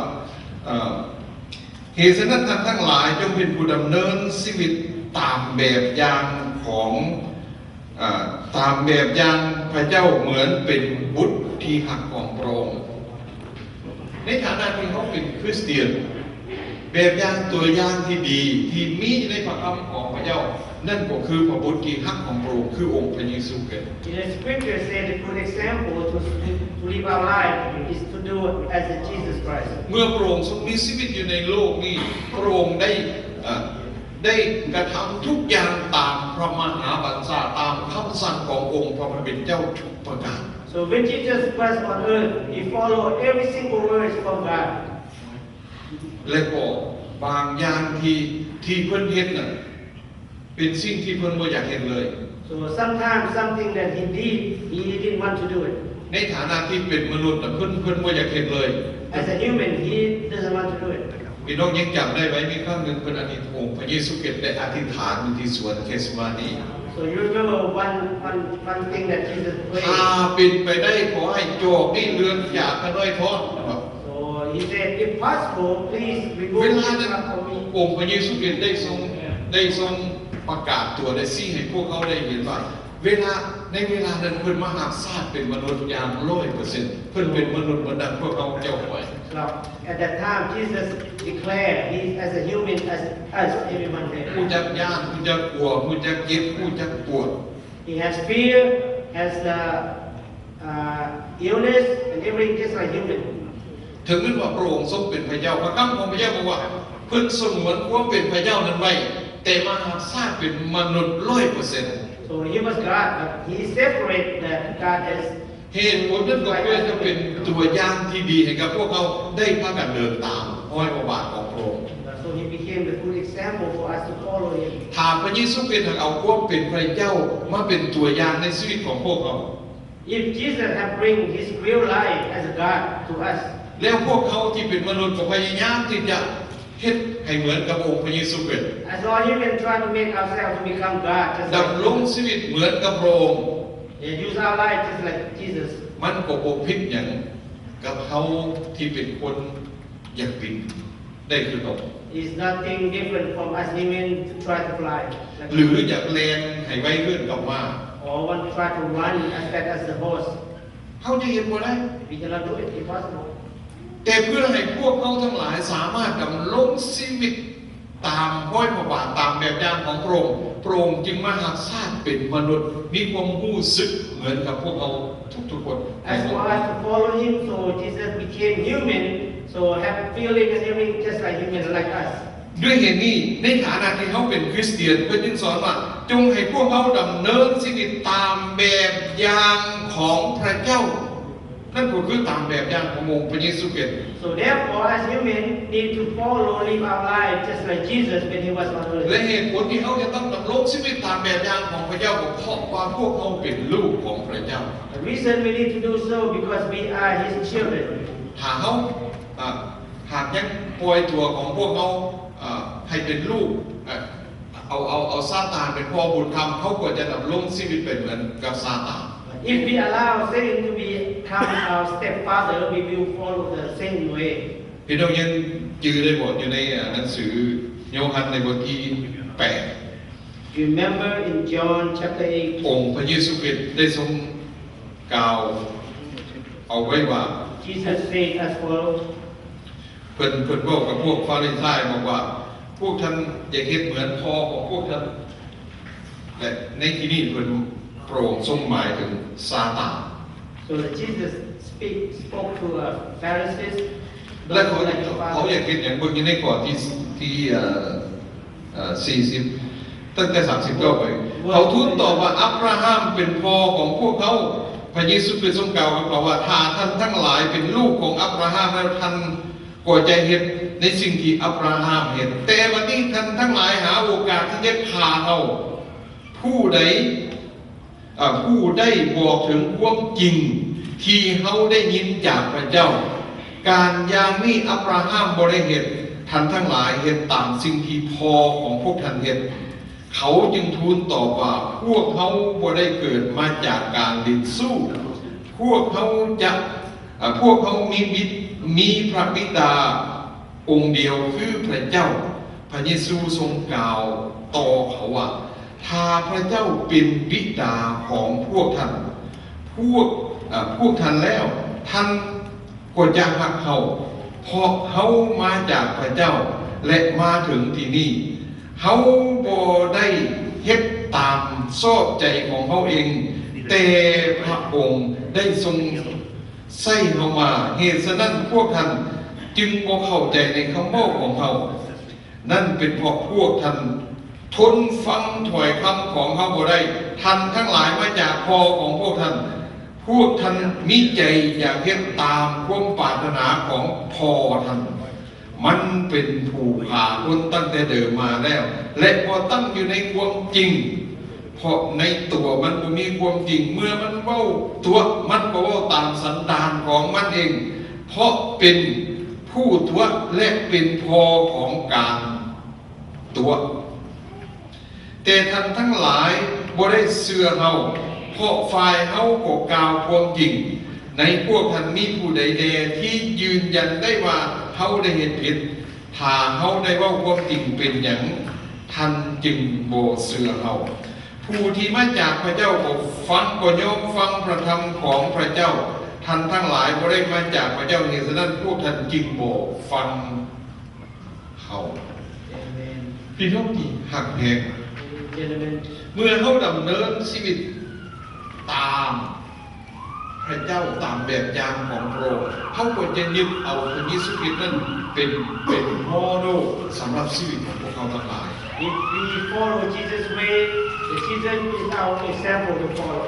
เหตุฉะนั้นท่านทั้งหลายจงเป็นผู้ดำเนินชีวิตตามแบบอย่างของตามแบบอย่างพระเจ้าเหมือนเป็นบุตรที่หักของพระองค์ในฐานะที่เขาเป็นคริสเตียนแบบอย่างตัวอย่างที่ดีที่มีในพระคำของพระเจ้านั่นก็คือพระบุตรที่หักของพระองค์คือองค์พระเยซูคริสต์ In the scripture says a good example to live our life is to do as Jesus Christ. เมื่อพระองค์ทรงมีชีวิตอยู่ในโลกนี้พระองค์ได้กระทำทุกอย่างตามพระมหาบัญชาตามคำสั่งขององค์พระผู้เป็นเจ้าทุกประการ So when Jesus was on earth, he followed every single word from God. และก็บางอย่างที่เพิ่นเฮ็ดน่ะเป็นสิ่งที่เพิ่นบ่อยากเห็นเลย So sometimes something that he did, he didn't want to do it. ในฐานะที่เป็นมนุษย์น่ะเพิ่นบ่อยากเห็นเลย As a human, he doesn't want to do it. พี่น้องยังจำได้ไหมมีครั้งหนึ่งเพิ่นอธิษฐานองค์พระเยซูคริสต์ได้อธิษฐานอยู่ที่สวนเกสมานี So you remember one thing that Jesus ถ้า prayed. เป็นไปได้ขอให้โจกนี่เลือนจากกันด้วยท้องนะครับ So he said, if possible, please เว remove ลา this นั้น cup from me. องค์พระเยซูคริสต์ได้ทรงประกาศตัวได้ชี้ให้พวกเขาได้เห็นว่าในเวลานั้นเพิ่นมหาศาลเป็นมนุษย์อย่าง 100% เพิ่นเป็นมนุษย์เหมือนดังพวกเขาเจ้าไว้ So at that time, Jesus declared he's as a human as us, everyone ผู้ there. จักย่านผู้จักกลัวผู้จักเจ็บผู้จักปวด He has fear, has illness, and everything just like human. ถึงแม้ว่าพระองค์ทรงเป็นพระเจ้าพระคำของพระเจ้าบอกว่าเพิ่นสงวนความเป็นพระเจ้านั้นไว้แต่มหาศาลเป็นมนุษย์ 100% So he was God, but he separated that God as เหตุผลนั้นก็เพื่อจะเป็นตัวอย่างที่ดีให้กับพวกเขาได้พากันเดินตามห้อยพระบาทของพระองค์ So he became the good example for us to follow him. ถ้าพระเยซูเป็นทางเอาความเป็นพระเจ้ามาเป็นตัวอย่างในชีวิตของพวกเขา If Jesus had bring his real life as a God to us, แล้วพวกเขาที่เป็นมนุษย์ก็พยายามที่จะเฮ็ดให้เหมือนกับองค์พระเยซูคริสต์ as all humans try to make ourselves to become God, just ดำรง like ชีวิตเหมือนกับพระองค์ use our life just like Jesus. มันก็บ่ผิดหยังกับเขาที่เป็นคนอยากบินได้คือเขา It's nothing different from us humans to try to fly. Like หรืออยากแลนให้ไว้เลื่อนกลับมา or want to try to run as fast as the horse. เขาจะเห็นบ่ได้ We cannot do it, impossible. แต่เพื่อให้พวกเขาทั้งหลายสามารถดำรงชีวิตตามห้อยพระบาทตามแบบอย่างของพระองค์พระองค์จึงมาหักชาติเป็นมนุษย์มีความรู้สึกเหมือนกับพวกเขาทุกๆคน As for us to follow him, so Jesus became human, so have feeling and everything just like humans like us. ด้วยเหตุนี้ในฐานะที่เขาเป็นคริสเตียนเพื่อจึงสอนว่าจงให้พวกเขาดำเนินชีวิตตามแบบอย่างของพระเจ้า นั่นก็คือตามแบบอย่างขององค์พระเยซูคริสต์ So therefore, as human, need to follow, live our life just like Jesus when he was on และ earth. เหตุผลที่เขาจะต้องดำรงชีวิตตามแบบอย่างของพระเจ้าก็เพราะว่าพวกเขาเป็นลูกของพระเจ้า The reason we need to do so because we are his children. หากเขาหากยังปล่อยตัวของพวกเขาให้เป็นลูกเอาซาตานเป็นพ่อบุญธรรมเขาก็จะดำรงชีวิตเป็นเหมือนกับซาตาน If we allow Satan to become our stepfather, we will follow the same way. พี่น้องยังจือได้บทอยู่ในหนังสือโยฮันในบทที่ You remember in John chapter 8 องค์พระเยซูคริสต์ได้ทรงกล่าวเอาไว้ว่า 8, Jesus said as follows. เพิ่นบอกกับพวกฟาริสีบอกว่าพวกท่านอย่าเฮ็ดเหมือนพ่อของพวกท่านและในที่นี้เพิ่นโปร่งทรงหมายถึงซาตาน So Jesus spoke to Pharisees. และ Don't เขา be like your อยาก father. เฮ็ดอย่างเบิ่งอยู่ในข้อที่40ตั้งแต่30ก็ไปเขาทูลตอบว่าอับราฮัมเป็นพ่อของพวกเขาพระเยซูคริสต์ทรงกล่าวกับเขาว่าถ้าท่านทั้งหลายเป็นลูกของอับราฮัมแล้วท่านก็จะเห็นในสิ่งที่อับราฮัมเห็นแต่วันนี้ท่านทั้งหลายหาโอกาสที่จะฆ่าเขาผู้ใดได้บอกถึงความจริงที่เขาได้ยินจากพระเจ้าการอย่างนี้อับราฮัมบ่ได้เห็นท่านทั้งหลายเห็นตามสิ่งที่พ่อของพวกท่านเห็นเขาจึงทูลตอบว่าพวกเขาบ่ได้เกิดมาจากการดิ้นสู้พวกเขามีพระบิดาองค์เดียวคือพระเจ้าพระเยซูทรงกล่าวต่อเขาว่าถ้าพระเจ้าเป็นบิดาของพวกท่านพวกท่านแล้วท่านก็จะหักเขาเพราะเขามาจากพระเจ้าและมาถึงที่นี่เขาบ่ได้เฮ็ดตามชอบใจของเขาเองแต่พระองค์ได้ทรงใส่เขามาเหตุฉะนั้นพวกท่านจึงบ่เข้าใจในคำบอกของเขานั่นเป็นเพราะพวกท่านทนฟังถ้อยคำของเขาบ่ได้ท่านทั้งหลายมาจากพ่อของพวกท่านมีใจอยากเฮ็ดตามความปรารถนาของพ่อท่านมันเป็นผู้ฆ่าคนตั้งแต่เดิมมาแล้วและพอตั้งอยู่ในความจริงเพราะในตัวมันก็มีความจริงเมื่อมันเว้าตัวมันก็เว้าตามสันดานของมันเองเพราะเป็นผู้ตัวและเป็นพ่อของการตัวแต่ท่านทั้งหลายบ่ได้เชื่อเฮาเพราะฝ่ายเฮาก็กล่าวความจริงในพวกท่านมีผู้ใดแลที่ยืนยันได้ว่าเฮาได้เฮ็ดผิดถ้าเฮาได้เว้าความจริงเป็นหยังท่านจึงบ่เชื่อเฮาผู้ที่มาจากพระเจ้าก็ฟังก็ยอมฟังพระธรรมของพระเจ้าท่านทั้งหลายบ่ได้มาจากพระเจ้าเหตุฉะนั้นพวกท่านจึงบ่ฟังเฮา Amen. พี่น้องที่หักแพง Gentlemen, เมื่อเขาดำเนินชีวิตตามพระเจ้าตามแบบอย่างของพระองค์เขาควรจะยึดเอาพระเยซูคริสต์นั้นเป็นโมเดลสำหรับชีวิตของพวกเขาทั้งหลาย if we follow Jesus' way, the Jesus is our example to follow.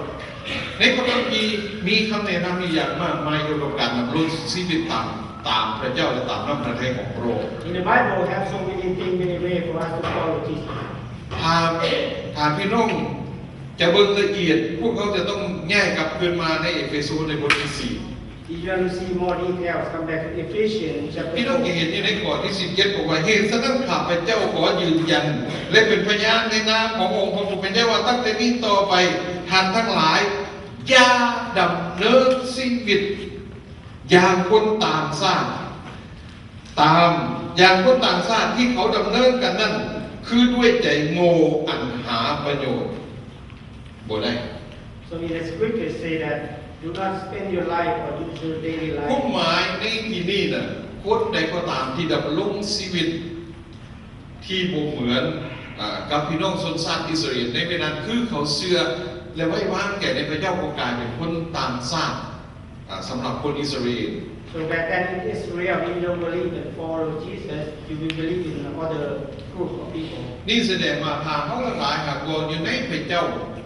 ในพระคัมภีร์มีคำแนะนำมีอย่างมากมายเกี่ยวกับการดำรงชีวิตตามพระเจ้าและตามน้ำพระทัยของพระองค์ In the Bible, have so many things, many ways for us to follow Jesus. ถ้าพี่น้องจะเบิ่งละเอียดพวกเขาจะต้องแยกกลับคืนมาในเอเฟซัสในบทที่ If you want to see more details, come back to Ephesians 4พี่ chapter น้องจะ 4. เห็นอยู่ในข้อที่17บอกว่าเหตุฉะนั้นข้าพเจ้าขอยืนยันและเป็นพยานในนามขององค์พระผู้เป็นเจ้าว่าตั้งแต่นี้ต่อไปท่านทั้งหลายอย่าดำเนินชีวิตอย่างคนต่างชาติอย่างคนต่างชาติที่เขาดำเนินกันนั่นคือด้วยใจโง่อันหาประโยชน์บ่ได้ So in the scriptures say that do not spend your life or use your daily ความ life. หมายในที่นี้น่ะคนใดก็ตามที่ดำรงชีวิตที่บ่เหมือนกับพี่น้องชนชาติอิสราเอลในเวลานั้นคือเขาเชื่อและไว้วางแก่ในพระเจ้าก็กลายเป็นคนต่างชาติสำหรับคนอิสราเอล So back then in Israel, if you don't believe and follow Jesus, you will believe in other group of people. นี่แสดงมาทางเขาทั้งหลายหากบ่อยู่ในพระเจ้า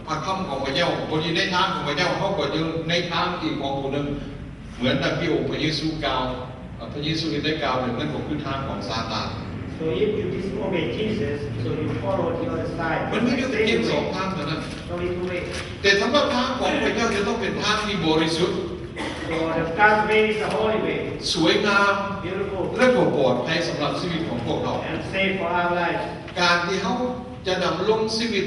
พระคำของพระเจ้าบ่อยู่ในทางของพระเจ้าเขาก็อยู่ในทางอีกของผู้หนึง เหมือนดังที่องค์พระเยซูกล่าวพระเยซูได้กล่าวถึงนั่นก็คือทางของซาตาน So if you disobey Jesus, so you follow the other side. มันมีอยู่แต่เพียงสองทางเท่านั้น Only two ways. แต่สำหรับทางของพระเจ้าจะต้องเป็นทางที่บริสุทธิ์ So the God's way is the holy way, สวยงาม beautiful, และปลอดภัยสำหรับชีวิตของพวกเรา and safe for our lives. การที่เขาจะดำรงชีวิต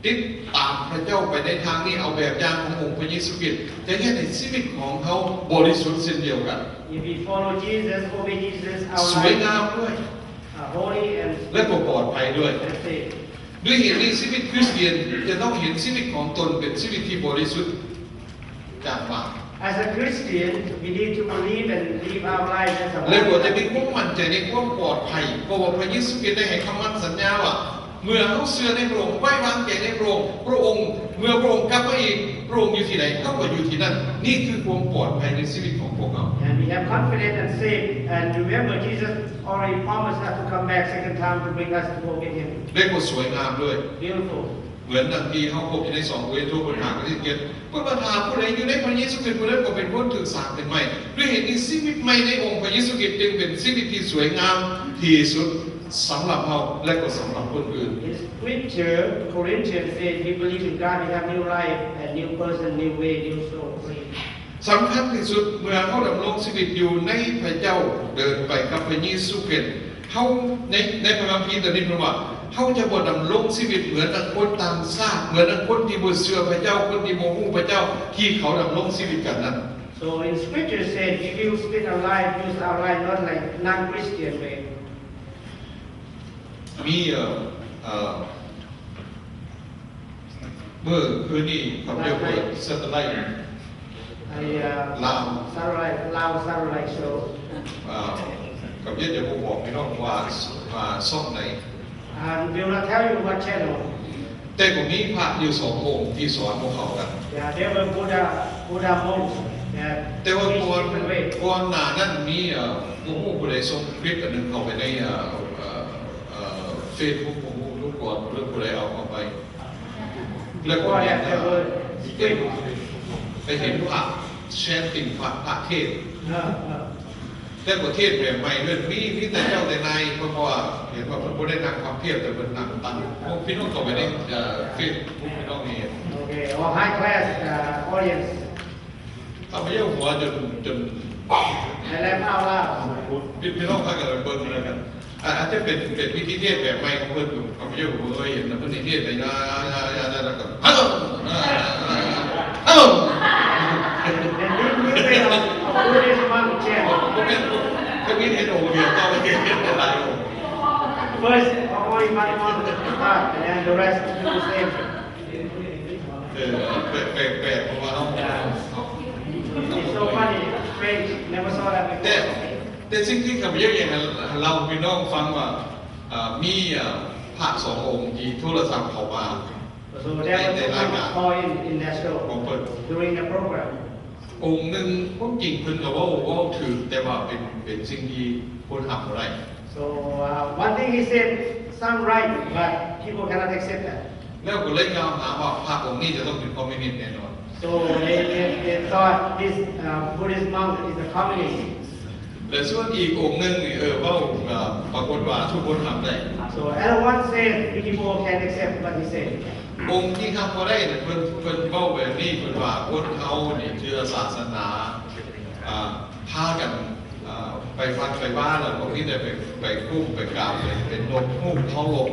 ติดตามพระเจ้าไปในทางนี้เอาแบบอย่างขององค์พระเยซูคริสต์จะเห็นในชีวิตของเขาบริสุทธิ์เช่นเดียวกัน If we follow Jesus, obey Jesus, ส our วย lives งามด้วย are holy และปลอดภัยด้วย and safe. ด้วยเหตุนี้ชีวิตคริสเตียนจะต้องเห็นชีวิตของตนเป็นชีวิตที่บริสุทธิ์จากบาป As a Christian, we need to believe and live our lives as a และก็จะ holy มีความมั่นใจในความปลอดภัยเพราะว่าพระเยซูคริสต์ได้ให้คำมั่นสัญญาว่าเมื่อเขาเชื่อในพระองค์ไว้วางใจในพระองค์เมื่อพระองค์กลับมาอีกพระองค์อยู่ที่ไหนเขาก็อยู่ที่นั่นนี่คือความปลอดภัยในชีวิตของพวกเรา And we have confidence and safe. And remember, Jesus already promised us to come back second time to bring us to go with Him. และก็สวยงามด้วย Beautiful. เหมือนดังที่เขาพบอยู่ใน2 เวทโทปัญหาที่เกิดเมื่อประทานผู้ใดอยู่ในพระเยซูคริสต์ผู้นั้นก็เป็นคนถูกสร้างเป็นใหม่ด้วยเหตุนี้ชีวิตใหม่ในองค์พระเยซูคริสต์จึงเป็นชีวิตที่สวยงามที่สุดสำหรับเราและก็สำหรับคนอื่น In Scripture, Corinthians says we believe in God, we have new life, and new person, new way, new soul. สำคัญที่สุดเมื่อเขาดำรงชีวิตอยู่ในพระเจ้าเดินไปกับพระเยซูคริสต์เขาในพระคัมภีร์ตรัสไว้ว่าเขาจะบ่ดำรงชีวิตเหมือนดังคนต่างชาติเหมือนดังคนที่บ่เชื่อพระเจ้าคนที่บ่ฮู้พระเจ้าที่เขาดำรงชีวิตกันนั้น So in Scripture says we will spend our life, use our life not like non-Christian way. มีเมื่อคืนนี้ผมได้เปิดสแตไลท์ Lao satellite show. กับเยอะจะบอกพี่น้องว่าช่องไหน And we will not tell you what channel. แต่ผมมีพระอยู่2 องค์ที่สอนพวกเขากัน Yeah, there were Buddha monks. แต่ว่า Teach different way. ก่อนหน้านั้นมีผู้ใดส่งคลิปอันหนึงเข้าไปในFacebook ของลูกก่อนเรื่องผู้ใดเอาเข้าไปแล้วก็ Before เห็น that, there were ไปเห็นพระแชนติ่งพระเทศ uh, แต่ประเทศแบบใหม่ด้วยมีแต่เจ้าแต่นายเพราะว่าเห็นว่าพระพุทธได้นั่งความเพียรแต่เป็นนั่งตั้งพี่น้องเข้าไปในเฟซบุ๊กพี่น้องนี่ okay, or high class audience. ถ้าไม่ยกหัวจน I laugh out loud. พี่น้องพากันเบิ่งอะไรกันอาจจะเป็นวิธีเทศแบบใหม่ของเพิ่นเขาไม่ยกหัวเคยเห็นนะเพิ่นเทศไปนะแล้วก็ฮัลโหลฮัลโหล And new way of Buddhist monk chant. ก็มีเห็นองค์เดียวก็ไม่เห็นหลายองค์ First, only one monk start, and then the rest do the same. แปลกเพราะว่าเรา It's so funny, strange. Never saw that แต่ before. แต่สิ่งที่กับเยอะอย่างเราพี่น้องฟังว่ามีพระ2 องค์ที่โทรศัพท์เข้ามา So there was someone call in that show ของเพิ่น during the program. องค์หนึ่งผมจริงเพิ่นก็ว่าถือแต่ว่าเป็นสิ่งที่คนทำบ่ได้ So one thing he said, some right, but people cannot accept that. แล้วก็เลยกล่าวหาว่าพระองค์นี้จะต้องเป็นคอมมิวนิสต์แน่นอน So they thought this Buddhist monk is a communist. และส่วนอีกองค์หนึ่งนี่ว่าปรากฏว่าทุกคนทำได้ So everyone says people can accept what he said. องค์ที่ทำบ่ได้เนี่ยเพิ่นเว้าแบบนี้เพิ่นว่าคนเฮานี่เชื่อศาสนาพากันไปวัดไปบ้านแล้วบางทีได้ไปคุ้มไปกราบเป็นนกฮูกเคารพ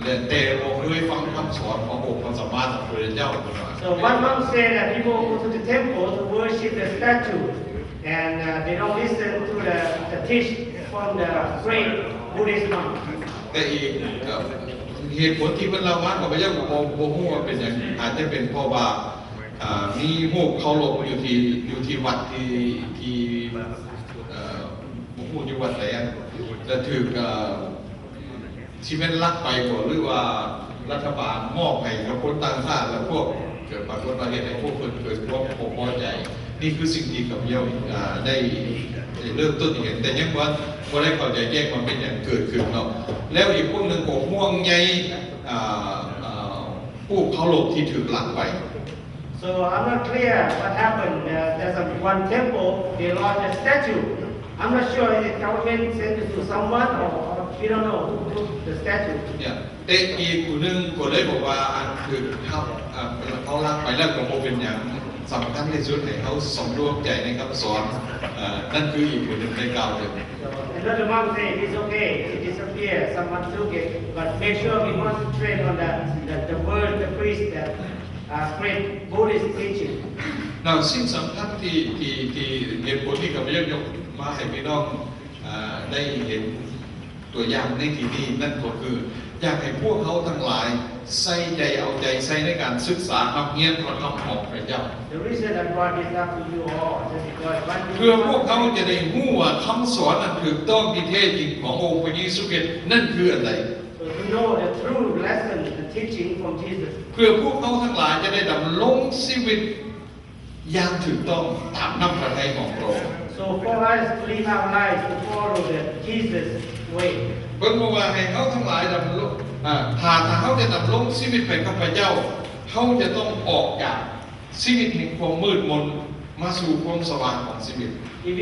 และแต่บ่เคยฟังคำสอนขององค์พระสัมมาสัมพุทธเจ้าเพิ่นว่า So one monk said that people go to the temple to worship the statue, and they don't listen to the teach from the great Buddhist monk. แต่อีกเหตุผลที่เพิ่นเล่ามาก็บ่ยังบ่ฮู้ว่าเป็นหยังอาจจะเป็นเพราะว่ามีฮูกเคารพอยู่ที่วัดที่บ่ฮู้อยู่วัดไหนแต่ถูกที่เป็นลักไปบ่หรือว่ารัฐบาลมอบให้กับคนต่างชาติแล้วพวกเกิดปรากฏว่าเฮ็ดให้พวกเพิ่นเกิดความบ่พอใจนี่คือสิ่งที่กับเยาได้เริ่มต้นเห็นแต่ยังบ่ได้เข้าใจแยกมันเป็นอย่างเกิดขึ้นเนาะแล้วอีกพวกนึงก็ห่วงใยผู้เคารพที่ถูกลักไป So I'm not clear what happened. There's one temple, they lost a statue. I'm not sure if the government sent it to someone or we don't know who took the statue. เนี่ยแต่อีกผู้หนึงก็เลยบอกว่าอันคือเขาลากไปแล้วก็บ่เป็นหยังสำคัญที่สุดให้เขาสำรวมใจในคำสอนนั่นคืออีกผู้หนึงได้กล่าวเลย So another monk said it's okay, it disappeared, someone took it, but make sure we concentrate on the word, the priest that spread Buddhist teaching. สิ่งสำคัญที่เหตุผลที่กับยกมาให้พี่น้องได้เห็นตัวอย่างในที่นี้นั่นก็คืออยากให้พวกเขาทั้งหลายใส่ใจเอาใจใส่ในการศึกษานักเรียนพระธรรมของพระเจ้า The reason I brought this up to you all is because one เพื่อพวกเขาจะได้รู้ว่าคำสอนนั้นถูกต้องที่แท้จริงขององค์พระเยซูคริสต์นั่นคืออะไร so to know the true lesson, the teaching from Jesus. เพื่อพวกเขาทั้งหลายจะได้ดำรงชีวิตอย่างถูกต้องตามน้ำพระทัยของพระองค์ So for us to live our lives to follow the Jesus way. เพิ่นบอกว่าให้เขาทั้งหลายดำรงถ้าเขาจะดำรงชีวิตไปกับพระเจ้าเขาจะต้องออกจากชีวิตแห่งความมืดมนมาสู่ความสว่างของชีวิต If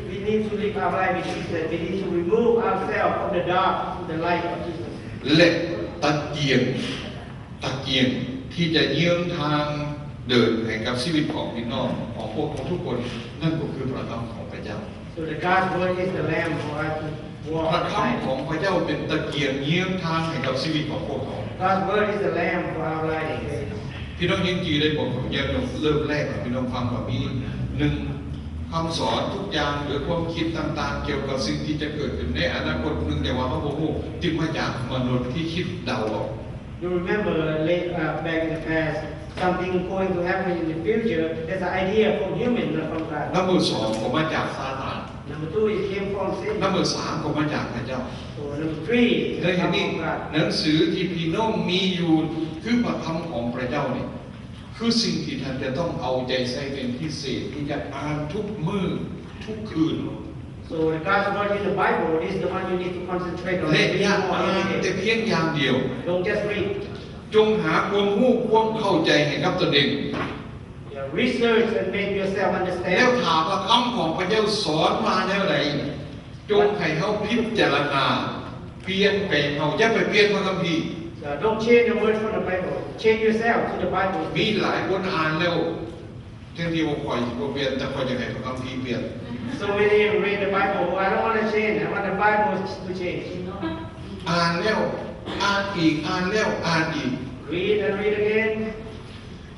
we need to live our life with Jesus, we need to remove ourselves from the dark to the light of Jesus. และตะเกียงที่จะเยื้องทางเดินให้กับชีวิตของพี่น้องของพวกเขาทุกคนนั่นก็คือพระธรรมของพระเจ้า So the God's word is the lamp for us to พ walk ระธรรม by. ของพระเจ้าเป็นตะเกียงเยื้องทางให้กับชีวิตของพวกเขา God's word is the lamp for our life. พี่น้องยินดีได้บอกผมยังเริ่มแรกพี่น้องฟังว่ามีหนึ่งคำสอนทุกอย่างหรือความคิดต่างๆเกี่ยวกับสิ่งที่จะเกิดขึ้นในอนาคตหนึ่งแต่ว่าพระโอ้โหจึงมาจากมนุษย์ที่คิดเดาออก You remember back in the past, something going to happen in the future, there's an idea from human, not from God. นับมือสองก็มาจากซาตาน Number two, it came from นับ Satan. มือสามก็มาจากพระเจ้า So number three, และ it ที comes นี้ from God. หนังสือที่พี่น้องมีอยู่คือพระธรรมของพระเจ้านี่คือสิ่งที่ท่านจะต้องเอาใจใส่เป็นพิเศษที่จะอ่านทุกมื้อทุกคืน So the God's word in the Bible is the one you need to concentrate on. และ Every อย่า more อ่าน every แต่ day. เพียงอย่างเดียว Don't just read. จงหาความรู้ความเข้าใจให้กับตนเอง Research and make yourself แล้ว understand. ถามว่าคำของพระเจ้าสอนมาแล้วไหนจงให้เขาพิจารณาเปลี่ยนแปลงเขาอย่าไปเปลี่ยนพระคัมภีร์ Don't change the words from the Bible. Change yourself to the Bible. มีหลายคนอ่านแล้วแทนที่ว่าคอยบ่เปลี่ยนแต่คอยจะให้พระคัมภีร์เปลี่ยน So many read the Bible. I don't want to change. I want the Bible to change. อ่านแล้วอ่านอีกอ่านแล้วอ่านอีก Read and read again.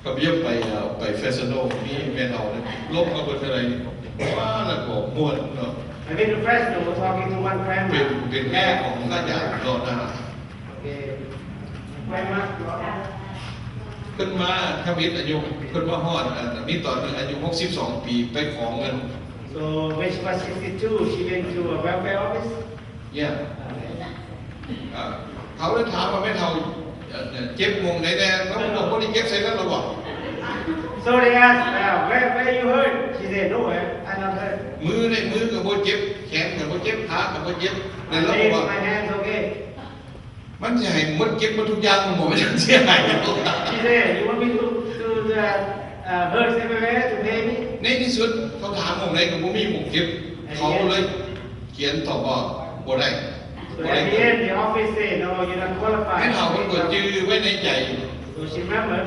กับเยี่ยมไปเฟสโนมีแม่เราเนี่ยลบมาบนอะไรว่าแล้วก็ม่วนเนาะ I've been to Fresno. We're talking to one เป็นแม่ grandma. ของท่านใหญ่รอดหน้า Okay. Grandma. ขึ้นมาทวิตอายุขึ้นมาฮอดมีตอนหนึงอายุ62 ปีไปขอเงิน So when she was 62, she went to a welfare office. เนี่ยเขาเลยถามว่าไม่เท่าเจ็บงงไหนแน่เขาบอกว่านี่เก็บใส่แล้วหรอวะ So they asked, where you hurt? She said, nowhere. I'm not hurt. มือกับบ่เจ็บแขนกับบ่เจ็บขากับบ่เจ็บนั่ My นแล้วบอก legs, ว่า my hands, okay. มันจะให้หมดเจ็บหมดทุกอย่างมันบ่ได้เสียหาย She said, you want me to hurt everywhere to pay me? ในที่สุดเขาถามหมองไหนก็บ่มีหมองเจ็บเขาเลยเขียนตอบว่าบ่ได้ So at the end, the office said, no, you're not ให้ qualified. เขาเพิ่นก็จื้อไว้ในใจ So she remembered.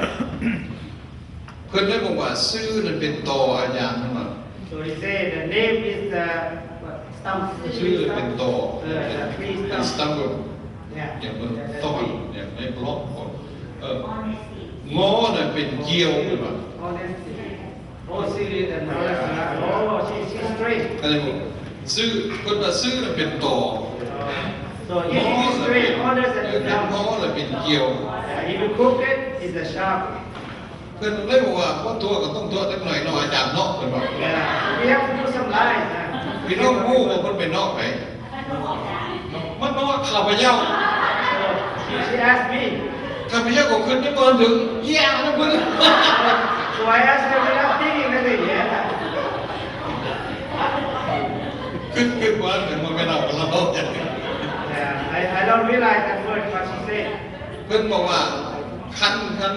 เพิ่นเลยบอกว่าชื่อนั้นเป็นตออาญาทั้งนั้น So he said, the name is the stump. The ชื่อ tree เป็น stump. ตอ The tree เป็นส stump. ตัมเบิล Yeah. อย่างมันต้นอย่างในบล็อกของงอน่ะเป็นเกี่ยวขึ้นมา Honesty. Oh, serious and honest. Oh, she's straight. อะไรบอกชื่อเพิ่นว่าชื่อน่ะเป็นตอ So if it's straight, honest and งอ dumb. น่ะเป็นเกี่ยว If you cook it, it's a sharp. เพิ่นเลยบอกว่าว่าตัวก็ต้องตัวจักหน่อยเนาะอาจารย์เนาะเพิ่นว่า Yeah. We have to do some lies. พี่น้องฮู้ว่าเพิ่นเป็นนอกไหนมันนอกข้าพเจ้า So she asked me. ข้าพเจ้าก็ขึ้นไปเบิ่งถึงแย่แล้วเพิ่น So I asked her without thinking. I said, yeah. ขึ้นว่าแต่มันไม่เอากับเราจัง I don't realize that word, but she said. เพิ่นบอกว่าคันนั้น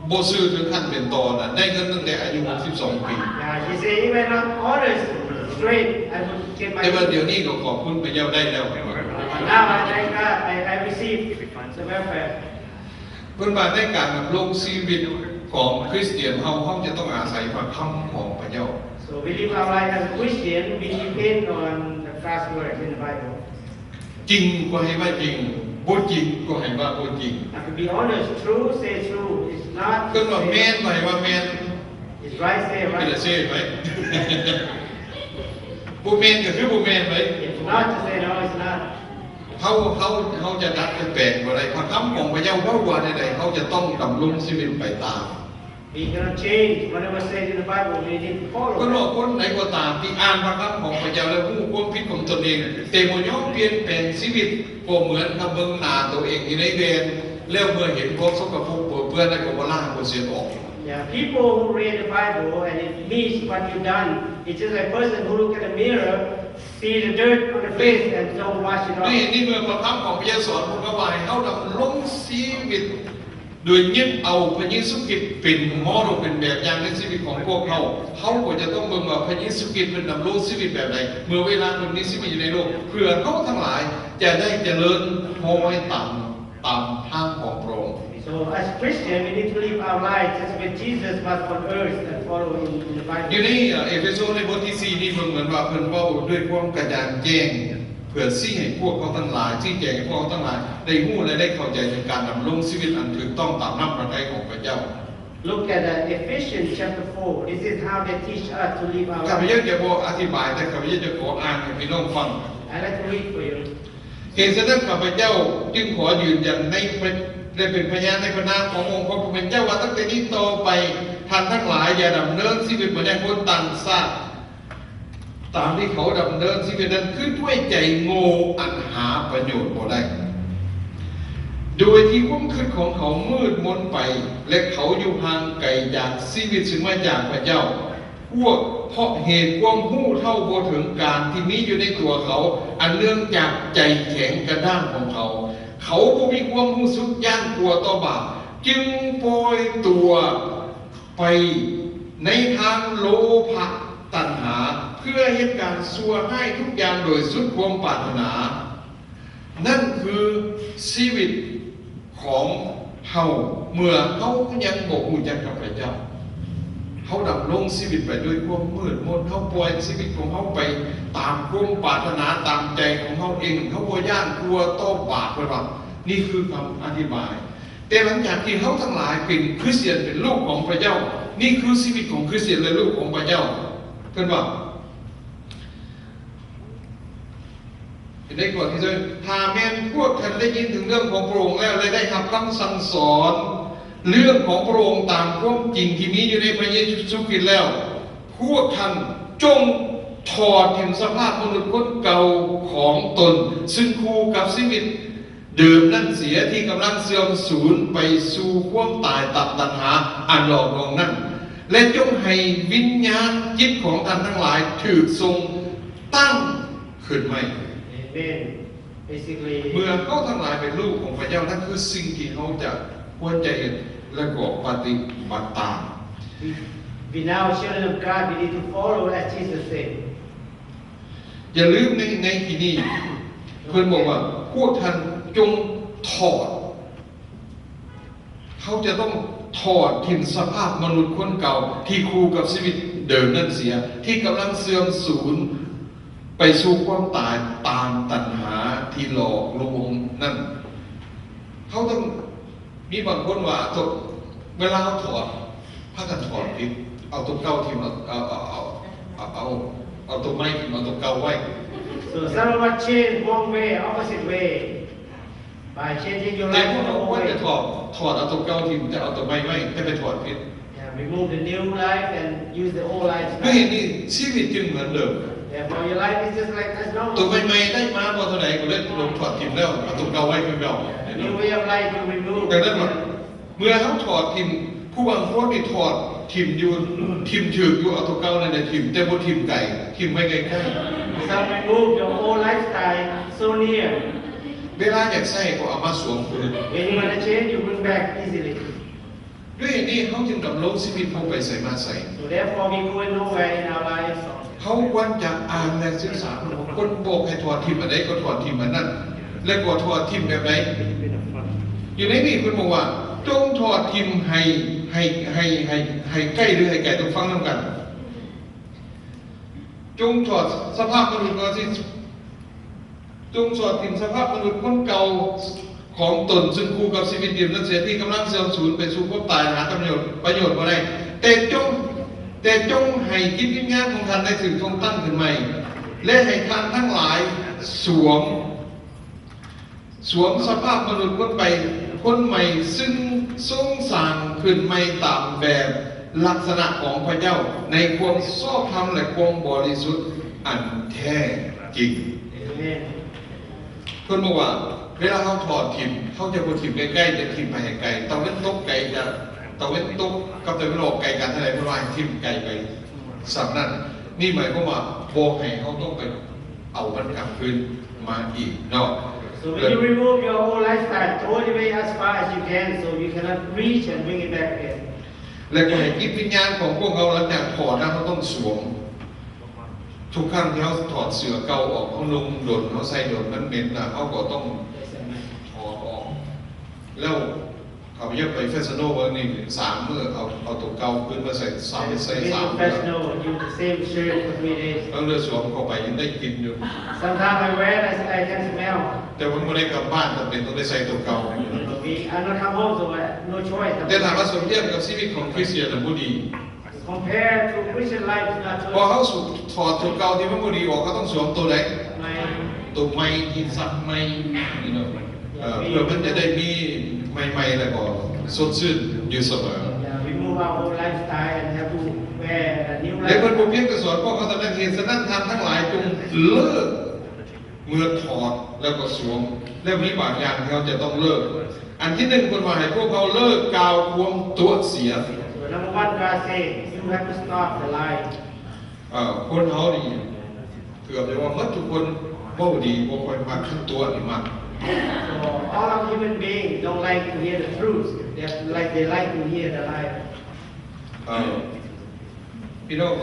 โบซื้อถึงขั้นเป็นตอนนะได้เงินตั้งแต่อายุ62 ปี Yeah, she said, even on honors straight, I would get my. แต่ว่าเดี๋ยวนี้ก็ขอบคุณพระเจ้าได้แล้ว Now I thank God, I received the welfare. เพื่อนบ้านในการดำรงชีวิตของคริสเตียนเฮาจะต้องอาศัยพระคำของพระเจ้า So we live our life as a Christian, we depend on the God's word in the Bible. จริงก็ให้ว่าจริงบ่จริงก็ให้ว่าบ่จริง And to be honest, true, say true. It's not. เพิ่นว่าแม่นก็ให้ว่าแม่น It's right, say ไม่ได้ right. เซ่ไหม บ่แม่นก็คือบ่แม่นไหม It's not to say no, it's not. เขาจะดัดแปลงบ่ได้พระคำของพระเจ้าเว้าว่าใดๆเขาจะต้องดำรงชีวิตไปตาม We cannot change whatever says in the Bible. We need to ก็ follow. บอกคนไหนก็ตามที่อ่านพระคำของพระเจ้าแล้วรู้ความผิดของตนเองแต่บ่ยอมเปลี่ยนแปลงชีวิตก็เหมือนกับเบิ่งหน้าตัวเองอยู่ในเวรแล้วเมื่อเห็นพวกสกปรกเปื้อนแล้วก็บ่ล้างบ่เสียออก Yeah, people who read the Bible and it means what you've done. It's just like a person who look at a mirror, see the dirt on the face and don't wash it นี่ off. นี่เมื่อพระคำของพระเจ้าสอนพวกเราว่าให้เขาดำรงชีวิตโดยยึดเอาพระเยซูคริสต์เป็นโมเดลเป็นแบบอย่างในชีวิตของพวกเขาก็จะต้องเบิ่งว่าพระเยซูคริสต์เป็นดำรงชีวิตแบบไหนเมื่อเวลาคนนี้ชีวิตอยู่ในโลกเพื่อเขาทั้งหลายจะได้เจริญพอยตามทางของพระองค์ So as Christian, we need to live our lives just when Jesus was on earth and follow in the อยู่ Bible. ในเอเฟโซในบทที่4นี่เหมือนว่าเพิ่นเว้าด้วยความกระจ่างแจ้งเพื่อชี้ให้พวกเขาทั้งหลายชี้แจงให้พวกเขาทั้งหลายได้รู้และได้เข้าใจในการดำรงชีวิตอันถูกต้องตามน้ำพระทัยของพระเจ้า Look at Ephesians chapter 4. This is how they teach us to live our ข้าพเจ้า lives. จะบอกอธิบายแต่ข้าพเจ้าจะขออ่านให้พี่น้องฟัง I'd like to read for you. เหตุฉะนั้นข้าพเจ้าจึงขอยืนยันได้เป็นพยานในพระนามขององค์พระผู้เป็นเจ้าว่าตั้งแต่นี้ต่อไปท่านทั้งหลายอย่าดำเนินชีวิตเหมือนอย่างคนต่างชาติตามที่เขาดำเนินชีวิตนั้นคือด้วยใจโง่อันหาประโยชน์บ่ได้ โดยที่ความคิดของเขามืดมนไป และเขาอยู่ห่างไกลจากชีวิตซึ่งมาจากพระเจ้า พวกเพราะเหตุความหู้เท่าบ่ถึงการที่มีอยู่ในตัวเขา อันเนื่องจากใจแข็งกระด้างของเขา เขาบ่มีความรู้สึกย่านกลัวต่อบาปจึงปล่อยตัวไปในทางโลภะตัณหา เพื่อเหตุการณ์ชั่วให้ทุกอย่างโดยสุดความปรารถนา นั่นคือชีวิตของเฮาเมื่อเฮายังบ่ฮู้จักกับพระเจ้าเฮาดำรงชีวิตไปด้วยความมืดมนเฮาปล่อยชีวิตของเฮาไปตามความปรารถนาตามใจของเฮาเองเฮาบ่ย่านกลัวต่อบาปเพิ่นว่านี่คือคำอธิบาย แต่หลังจากที่เฮาทั้งหลายเป็นคริสเตียนเป็นลูกของพระเจ้านี่คือชีวิตของคริสเตียนและลูกของพระเจ้าเพิ่นว่าได้ก่อนที่จะถ้าแม้นพวกท่านได้ยินถึงเรื่องของพระองค์แล้วและได้ทำคำสั่งสอนเรื่องของพระองค์ตามความจริงที่มีอยู่ในพระเยซูคริสต์แล้วพวกท่านจงถอดถิ่นสภาพมนุษย์คนเก่าของตนซึ่งคู่กับชีวิตเดิมนั่นเสียที่กำลังเสื่อมสูญไปสู่ความตายตับตัณหาอันหลอกลวงนั้นและจงให้วิญญาณจิตของท่านทั้งหลายถูกทรงตั้งขึ้นใหม่ Amen. Basically, เมื่อเขาทั้งหลายเป็นลูกของพระเจ้านั่นคือสิ่งที่เขาจะควรจะเห็นและก็ปฏิบัติตาม we now children of God, we need to follow as Jesus said. อย่าลืมในที่นี้เพื่อนบอกว่าพวกท่านจงถอดเขาจะต้องถอดถิ่นสภาพมนุษย์คนเก่าที่คู่กับชีวิตเดิมนั่นเสียที่กำลังเสื่อมสูญไปสู่ความตายตามตัณหาที่หลอกลวงนั่นเขาต้องมีบางคนว่าเวลาเขาถอดพากันถอดผิดเอาตัวเก่าทิ้งเอาตัวใหม่ทิ้งเอาตัวเก่าไว้ So some of us change one way, opposite way. By changing your แต่ life พว to กเรา the ควร old จะ way. ถอดเอาตัวเก่าทิ้งแต่เอาตัวใหม่ไว้แต่ไปถอดผิด Yeah, remove the new life and use the old life. ด้วยเหตุนี้ชีวิตจึงเหมือนเดิม Therefore, your life is just like as ตัว normal. ใหม่ๆได้มาพอเท่าไหร่ก็เล่นลงถอดทิ้งแล้วเอาตัวเก่าไว้คือเก่า The new way of life you remove. ดังนั้นเมื่อเขาถอดทิ้งผู้บางคนที่ถอดทิ้งอยู่ทิ้งถืออยู่เอาตัวเก่าในทิ้งแต่บ่ทิ้งไก่ทิ้งไว้ใกล้ๆ Some remove your old lifestyle so near. เวลาอยากใส่ก็เอามาสวมคืน When you want to change, you bring back easily. ด้วยเหตุนี้เขาจึงดำรงชีวิตเขาไปใส่มาใส่ So therefore, we go nowhere in our lives. เขาควรจะอ่านและศึกษาคนบอกให้ถอดทิมอันใดก็ถอดทิมอันนั้นและก็ถอดทิมแบบไหนอยู่ในนี้คุณบอกว่าจงถอดทิมให้ใกล้หรือให้ไกลต้องฟังนํกันจงถอดสภาพมนุษย์ก็สิจงถอดทิมสภาพมนุษย์คนเก่าของตนซึ่งคู่กับชีวิตเดิมนั้นเสียที่กำลังเสื่อมสูญไปสู่ความตายหาประโยชน์บ่ได้แต่จงให้จิตวิญญาณของท่านได้ถึงทรงตั้งขึ้นใหม่และให้ท่านทั้งหลายสวมสภาพมนุษย์คนใหม่ซึ่งทรงสร้างขึ้นใหม่ตามแบบลักษณะของพระเจ้าในความชอบธรรมและความบริสุทธิ์อันแท้จริง Amen. คนบอกว่าเวลาเขาถอดทิมเขาจะบ่ทิมใกล้ๆจะทิมไปให้ไกลตะเว้นตกไกลจะตะเว้นตกกับตะเวนออกไกลกันเท่าไหร่เพราะว่าทิมไกลไปสับนั้นนี่หมายความว่าบ่ให้เขาต้องไปเอามันกลับคืนมาอีกเนาะ So when you remove your old lifestyle, throw it away as far as you can, so you cannot reach and bring it back again. และก็ให้จิตวิญญาณของพวกเขาหลังจากถอดแล้วเขาต้องสวมทุกครั้งที่เขาถอดเสื้อเก่าออกเขานุ่งโดนเขาใส่โดนมันเหม็นนะเขาก็ต้องถอดออกแล้วเขาเย็บไปเฟสโนวันนี้3 มื้อเอาตัวเก่าขึ้นมาใส่3 Being มื้อ professional, use the same shirt for 3 days. แล้วเลือสวมเข้าไปยังได้กินอยู่ Sometimes I wear it, I can smell. แต่มันไม่ได้กลับบ้านจำเป็นต้องได้ใส่ตัวเก่า I'm not come home, so no choice. แต่ถามว่าสมเทียบกับชีวิตของคริสเตียนน่ะบ่ดี Compared to Christian life, it's not พอ choice. เขาถอดตัวเก่าที่มันบ่ดีออกก็ต้องสวมตัวไหน My ตัวใหม่ที่ซักใหม่นี่เนาะเพื่อมันจะได้มีใหม่ๆแล้วก็สดชื่นอยู่เสมอ remove our old lifestyle and have to wear a new และคน life. บ่เพียงแต่สอนพวกเขาแต่นั้นเหตุฉะนั้นท่านทั้งหลายจงเลิกเมื่อถอดแล้วก็สวมแล้วมีบางอย่างที่เขาจะต้องเลิกอันที่หนึ่งคนว่าให้พวกเขาเลิกกาวความตัวเสีย So number one, God says, you have to stop the lie. คนเขานี่เกือบจะว่าหมดทุกคนบ่ดีบ่ค่อยมักขึ้นตัวนี่มาก So all of human beings don't like to hear the truth. They like to hear the lie. พี่น้อง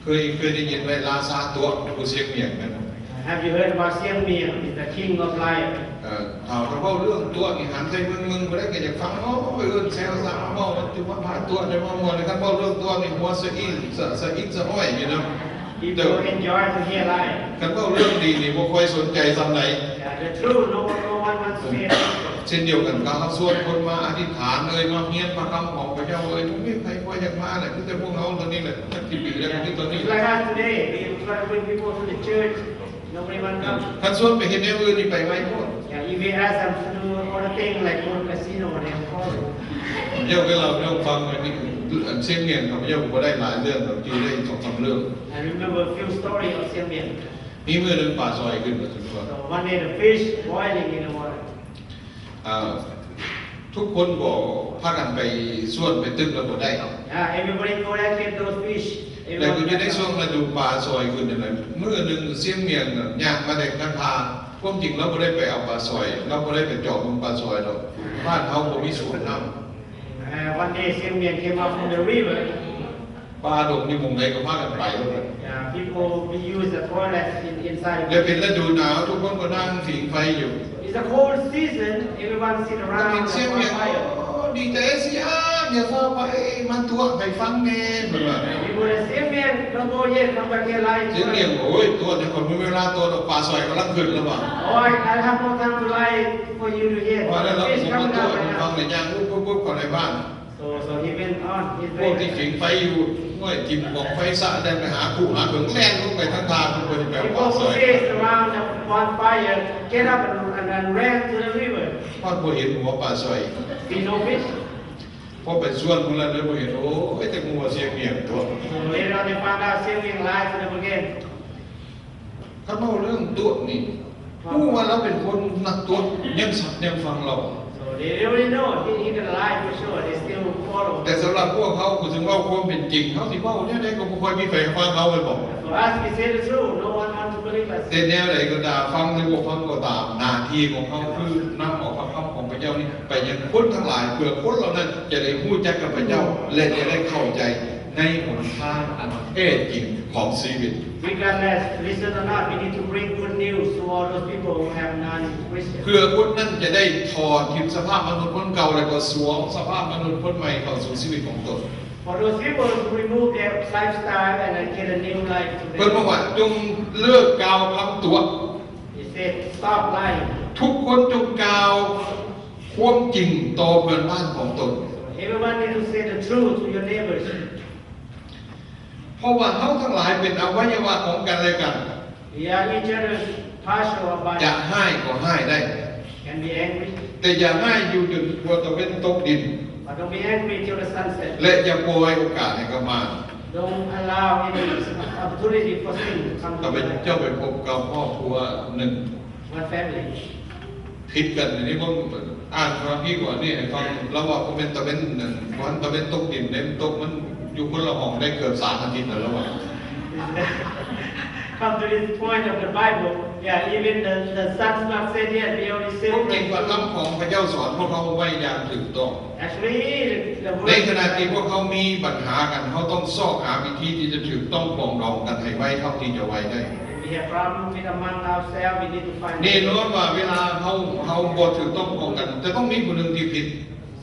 เคยได้ยินไหมลาซาตัวผู้เสียงเมียงนั้น Have you heard about Xiang Mian? He's the king of liars. ข่าวเขาเล่าเรื่องตัวนี่หันใจมึงบ่ได้ก็อยากฟังเนาะไปเอิ้นแซวซะเว้ามันจะว่าพาตัวได้มาม่วนกันเว้าเรื่องตัวนี่หัวสะอิ่งสะอิ่งสะอ้อยอยู่เนาะ People enjoy to hear lies. กันเว้าเรื่องดีนี่บ่ค่อยสนใจซำใด The truth, no one wants to hear it. เช่นเดียวกันกับเขาส่วนคนมาอธิษฐานเลยมาเฮียนมาคำของพระเจ้าเลยไม่มีใครค่อยอยากมาเลยคือแต่พวกเขาตอนนี้แหละสักกี่ปีแล้วที่ตอนนี้ It's like us today. We try to bring people to the church. Nobody wants to come. ท่านส่วนไปเห็นแนวอื่นนี่ไปไว้หมด Yeah, if we ask them to do other things like go to casino, they will call it. เจ้าเวลาเราฟังอันนี้เสียงเมียนของพระเจ้าผมก็ได้หลายเรื่องแบบที่ได้2-3 เรื่อง I remember a few stories of Xiang Mian. มีเมื่อหนึ่งป่าซอยขึ้นมาถึงว่า So one day the fish boiling in the water. ทุกคนก็พากันไปส่วนไปตึกแล้วก็ได้ Yeah, everybody go and get those fish. แต่ก็จะได้ Everyone ช่วงฤดูป่าซอยขึ้นนั่นแหละเมื่อหนึ่งเสียงเมียนย่างมาได้กันทางความจริงเราไม่ได้ไปเอาปลาซอยเราไม่ได้ไปเจาะลงปลาซอยหรอกบ้านเขาบ่มีสวนน้ำ one day Xiang Mian came up from the river. ปลาดงนี่มุมใดก็พากันไปแล้วกัน People we use the toilet inside. และเป็นฤดูหนาวทุกคนก็นั่งผิงไฟอยู่ It's a cold season. Everyone sit แล้วมี around เสียง the เมียน fire. ดีใจสิอย่าเข้าไปมาตัวไปฟังแน่เหมือนว่า People say, Xiang Mian, don't go yet. Come back here live. เสียงเมียนโอ้ยตัวเดี๋ยวคนไม่เวลาตัวปลาซอยก็ลังขึ้นแล้วว่ะ Oh, I have no time to lie for you to hear. พอแล้วเรา Fish ผมมา coming ตัว out right ฟัง now. ในย่างปุ๊บๆๆก่อนในบ้าน So he went on. He's พวกที่ very ผิงไฟอยู่ง่อยทิมบอกไฟสะได้ไปหาคู่หาเบิ่งแล่นลงไปทั้งทางทุกคนไปปลา People ซ who อย stays around the bonfire get up and ran to the river. พอบ่เห็นหัวปลาซอย See no fish. พอไปส่วนพุ่นแล้วเลยบ่เห็นโอ้ยแต่งูเสียงเมียนตัว So later on they found out Xiang Mian lied to them again. ถ้าเล่าเรื่องตัวนี่ผู้ว่าเราเป็นคนนักตัวยังสัตว์ยังฟังเรา So they already know he can lie for sure. They still follow. แต่สำหรับพวกเขาก็ถึงว่าความเป็นจริงเขาสิเว้าเนี่ยได้ก็บ่ค่อยมีใครฟังเขาไปบอก So as we say the truth, no one wants to believe us. แต่แนวใดก็ตามฟังหรือบ่ฟังก็ตามหน้าที่ของเขาคือนำเอาคำของพระ เจ้านี้ไปยังคนทั้งหลายเพื่อคนเหล่านั้นจะได้รู้จักกับพระเจ้าและจะได้เข้าใจในหนทางอันแท้จริงของชีวิต Regardless, listen or not, we need to bring good news to all those people who have non-Christian. เพื่อคนนั้นจะได้ถอดทิ่มสภาพมนุษย์คนเก่าแล้วก็สวมสภาพมนุษย์คนใหม่เข้าสู่ชีวิตของตน For those people to remove their lifestyle and get a new life to เพิ่นบอก them. ว่าจงเลิกกล่าวคำตัว He said, stop lying. ทุกคนจงกล่าวความจริงต่อเพื่อนบ้านของตน Everyone needs to say the truth to your neighbors. เพราะว่าเฮาทั้งหลายเป็นอวัยวะของกันและกัน We are each other's partial of จะ body. ให้ก็ให้ได้ Can be angry, แต่อย่าให้อยู่จนกลัวตะเว้นตกดิน but don't be angry till the sun sets. และอย่าปล่อยโอกาสให้กับมาร Don't allow any opportunity for sin to come ถ้า to ไป your life. เจ้าไปพบกับครอบครัวหนึ่ง One family. ผิดกันอันนี้ผมอ่านมาพี่ก่อนนี่ให้ฟังแล้วว่าผมเป็นตะเว้นนั่นวันตะเว้นตกดินเล่มตกมันอยู่คนละห้องได้เกือบ3 อาทิตย์แล้วว่า Come to this point of the Bible, yeah, even the sun's not set yet, we already พวกจริง celebrate. ว่าคำของพระเจ้าสอนพวกเขาไว้อย่างถูกต้อง Actually, the ใน word ขณะที่พวกเขามีปัญหากันเขาต้องซอกหาวิธีที่จะถูกต้องปรองดองกันให้ไว้เท่าที่จะไว้ได้ we have problems with among ourselves, we need to find แน่นอนว่าเวลาเขาบ่ถูกต้องปรองกันจะต้องมีผู้หนึ่งที่ผิด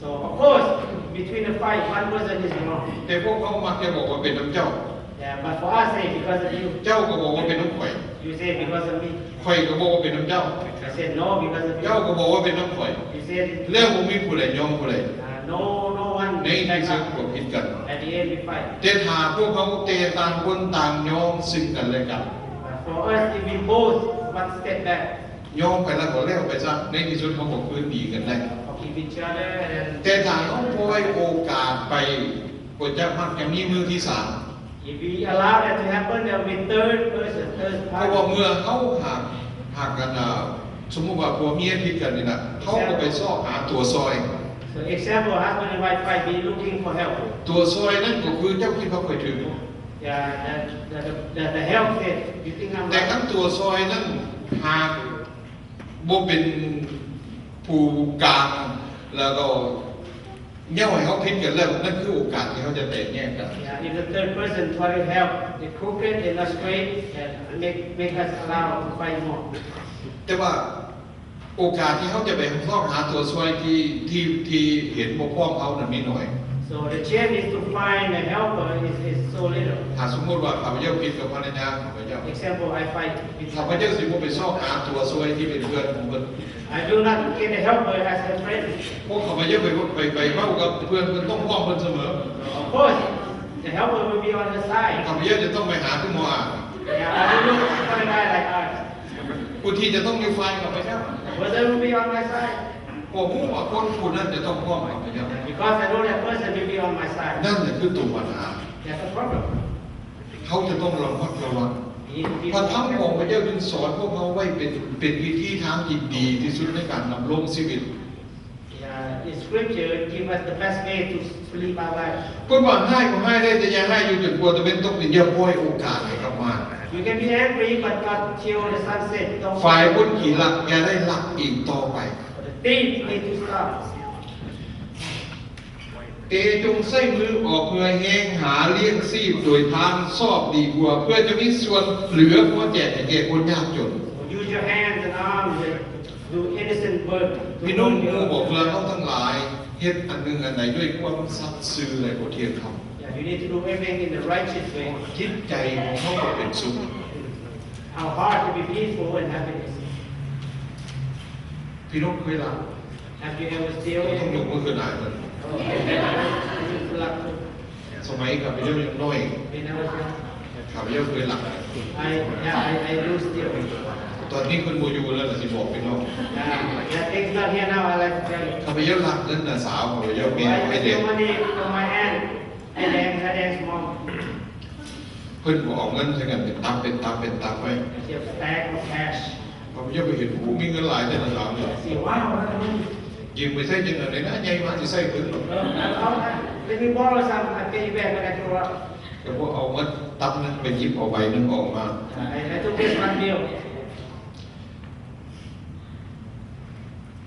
So, of course, between the fight, one person is wrong. แต่พวกเขามักจะบอกว่าเป็นน้ำเจ้า Yeah, but for us, say because of you. เจ้าก็บอกว่าเป็นน้ำข่อย You say because of me. ข่อยก็บอกว่าเป็นน้ำเจ้า I said no because of เจ้า you. ก็บอกว่าเป็นน้ำข่อย You said แล้วบ่มีผู้ใดยอมผู้ใด no one ในที่ back สุด up. ก็ผิดกัน At the end, we fight. แต่ถ้าพวกเขาเตะต่างคนต่างยอมซึ่งกันและกัน But for us, if we both one step back, ยอมไปแล้วก็แล้วไปซะในที่สุดเขาก็คืนดีกันได้ forgive each other, and แต่ถ้าเขาปล่อยโอกาสไปก็จะมักจะมีมือที่สาม if we allow that to happen, there will be third person, third เพราะว่า party. เมื่อเขาหากกันสมมุติว่าผัวเมียผิดกันนี่นะเขาก็ไปซอกหาตัวซอย So, example, husband and wife fight, be looking for help. ตัวซอยนั่นก็คือเจ้าคิดว่าข่อยถือ Yeah, the help said, you think I'm แต่ right? ทั้งตัวซอยนั้นหากบ่เป็นผู้กลางแล้วก็แย่ให้เขาผิดกันแล้วนั่นคือโอกาสที่เขาจะแตกแยกกัน Yeah, if the third person try to help, they crooked, they're not straight, and make us allow to fight more. แต่ว่าโอกาสที่เขาจะไปซอกหาตัวซอยที่เห็นบ่พร้อมเขานั้นมีน้อย So the chance to find a helper is so little. ถ้าสมมติว่าข้าพเจ้าผิดกับภรรยาข้าพเจ้า Example, I fight with ข้าพเจ้าสิบ่ไปซอกหาตัวซอยที่เป็นเพื่อนของเพิ่น I do not get a helper as a friend. พวกข้าพเจ้าไปเว้ากับเพื่อนเพิ่นต้องพร้อมเพิ่นเสมอ Of course, the helper will be on the side. ข้าพเจ้าจะต้องไปหาคุณหมอ Yeah, I will look for a guy like us. ผู้ที่จะต้องอยู่ฝ่ายข้าพเจ้า Brother will be on my side. พวกผู้ว่าคนผู้นั้นจะต้องพร้อมข้าพเจ้า Because I know that person will be on my side. นั่นแหละคือตัวปัญหา That's the problem. เขาจะต้องระมัดระวัง We need to be พระธรรมของพ careful. ระเจ้าจึงสอนพวกเขาไว้เป็นวิธีทางที่ดีที่สุดในการดำรงชีวิต The scripture give us the best way to live our life. คนว่าให้ก็ให้ได้แต่อย่าให้อยู่จนกลัวตะเป็นตกดินอย่าปล่อยโอกาสให้กับมาร You can be angry, but not till the sunset. Don't ฝ่ายคนขี่หลักอย่าได้หลักอีกต่อไป The thief need to stop. เตจงใส่มือออกเพื่อแห้งหาเลี้ยงชีพโดยทางชอบดีกว่าเพื่อจะมีส่วนเหลือพอแจกแก่คนยากจน So use your hands and arms and do innocent work. to พี่น้อง earn หมู่ your- บอกเพื่อนเขาทั้งหลายเฮ็ดอันหนึ่งอันไหนด้วยความสัตย์ซื่อและบ่เที่ยงธรรม Yeah, you need to do everything in the righteous way. จิตใจของเขาก็เป็นสุข Our heart to be peaceful and happiness. พี่น้องเคยรัก Have you ever stolen? ต้องยกมือขึ้นหน้ามัน สมัยข้าพเจ้ายังน้อย When I was young, ข้าพเจ้าเคยรัก I do steal. ตอนนี้คนโมยูแล้วล่ะสิบอกพี่น้อง That thing's not here now, I like to tell you. ข้าพเจ้ารักเงินน่ะสาวข้าพเจ้าเมีย I ไม่เด็ steal ก money from my aunt and aunt's mom. เพิ่นบอกเอาเงินใส่กันเป็นตับไว้ She have stack of cash. ข้าพเจ้าไปเห็นผู้มีเงินหลายแต่ละสาวเนี่ย See, wow, what a money. ยืมไปใส่จังเลยนะใหญ่มากสิใส่ถึงหรอก Let me borrow some, I pay you back when I grow up. แต่พวกเอาเงินตับนั้นไปหยิบเอาใบนึงออกมา I took this one bill.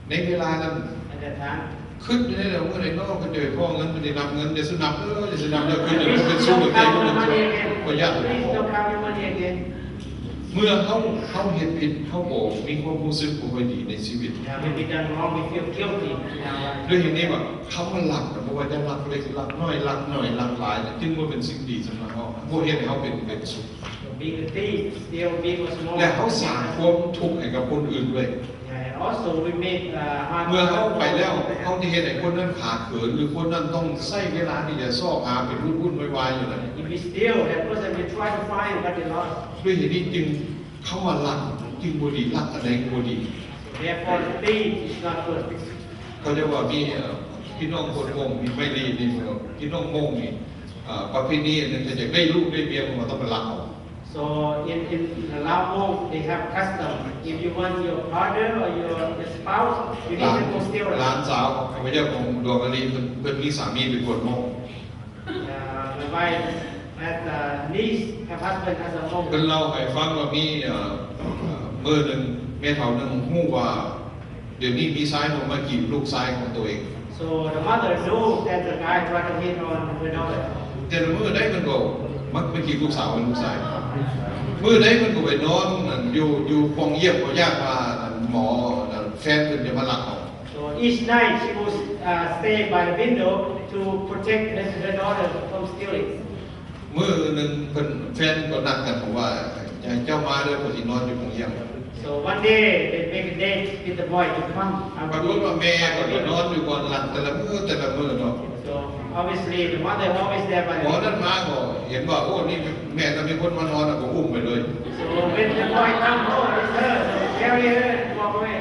ในเวลานั้น At that time. ขึ้นได้แล้วเมื่อไหร่นอกก็เจอพ่อเงินไม่ได้นำเงินจะสนับจะสนับแล้วขึ้นเดี๋ยว Please เป็นสู้กับ don't ใจ count มัน your money ประหยัด again. Please don't count your money again. เมื่อเขาเห็นผิดเขาบอกมีความรู้สึกบ่ค่อยดีในชีวิต When we done wrong, we feel guilty in our life. ด้วยเหตุนี้ว่าเขามันหลักเพราะว่าจะหลักเล็กหลักน้อยหลักหน่อยหลักหลายจึงว่าเป็นสิ่งดีสำหรับเขาบ่เห็นให้เขาเป็นสุข So being a thief, steal, being a small. และเขาสร้างความทุกข์ให้กับคนอื่นด้วย Yeah, and also we make hard. เมื่อเขาไปแล้วเขาที่เห็นไอ้คนนั้นขาดเขินหรือคนนั้นต้องใช้เวลาที่จะซอกหาเป็นวุ่นๆวายๆอยู่นั่น If we steal, that person will try to find what they lost. ด้วยเหตุนี้จึงเขาว่าหลักจึงบ่ดีหลักอะไรบ่ดี Therefore, the thief is not good. เขาจะว่ามีพี่น้องคนมงมีไม่ดีนี่พี่น้องมงนี่ประเพณีนึงถ้าจะได้ลูกได้เมียมันต้องไปรักเอา So in the Lao Mong, they have custom. If you want your partner or your spouse, you หลาน need to go steal หลาน it. สาวพระเจ้าของดวงอรีเพิ่นมีสามีเป็นคนมง My wife has a niece, her husband has a เพิ่น Mong. เล่าให้ฟังว่ามีมื้อหนึงแม่เฒ่านึงฮู้ว่าเดี๋ยวนี้มีชายลงมาจีบลูกชายของตัวเอง So the mother knows that the guy tried to hit on her daughter. แต่ละมื้อได้มันก็มักไปจีบลูกสาวกับลูกชายมื้อใดมันก็ไปนอนอยู่ห้องเยี่ยมบ่ยากว่าหมอแฟนเพิ่นจะมาลักเอา So each night she would stay by the window to protect her daughter from stealing. มื้อหนึงเพิ่นแฟนก็นัดกันบอกว่าให้เจ้ามาเด้อบ่สินอนอยู่ห้องเยี่ยม So one day they make a date with the boy to come. ปรากฏว่าแม่ก็ไปนอนอยู่ก่อนหลังแต่ละมื้อเนาะ So obviously the mother always there by หมอ the นั้นมาก็เห็นว่าโอ้นี่แม่ถ้ามีคนมานอนก็อุ้มไปเลย So when the boy comes home, it's her, so carry her and walk away.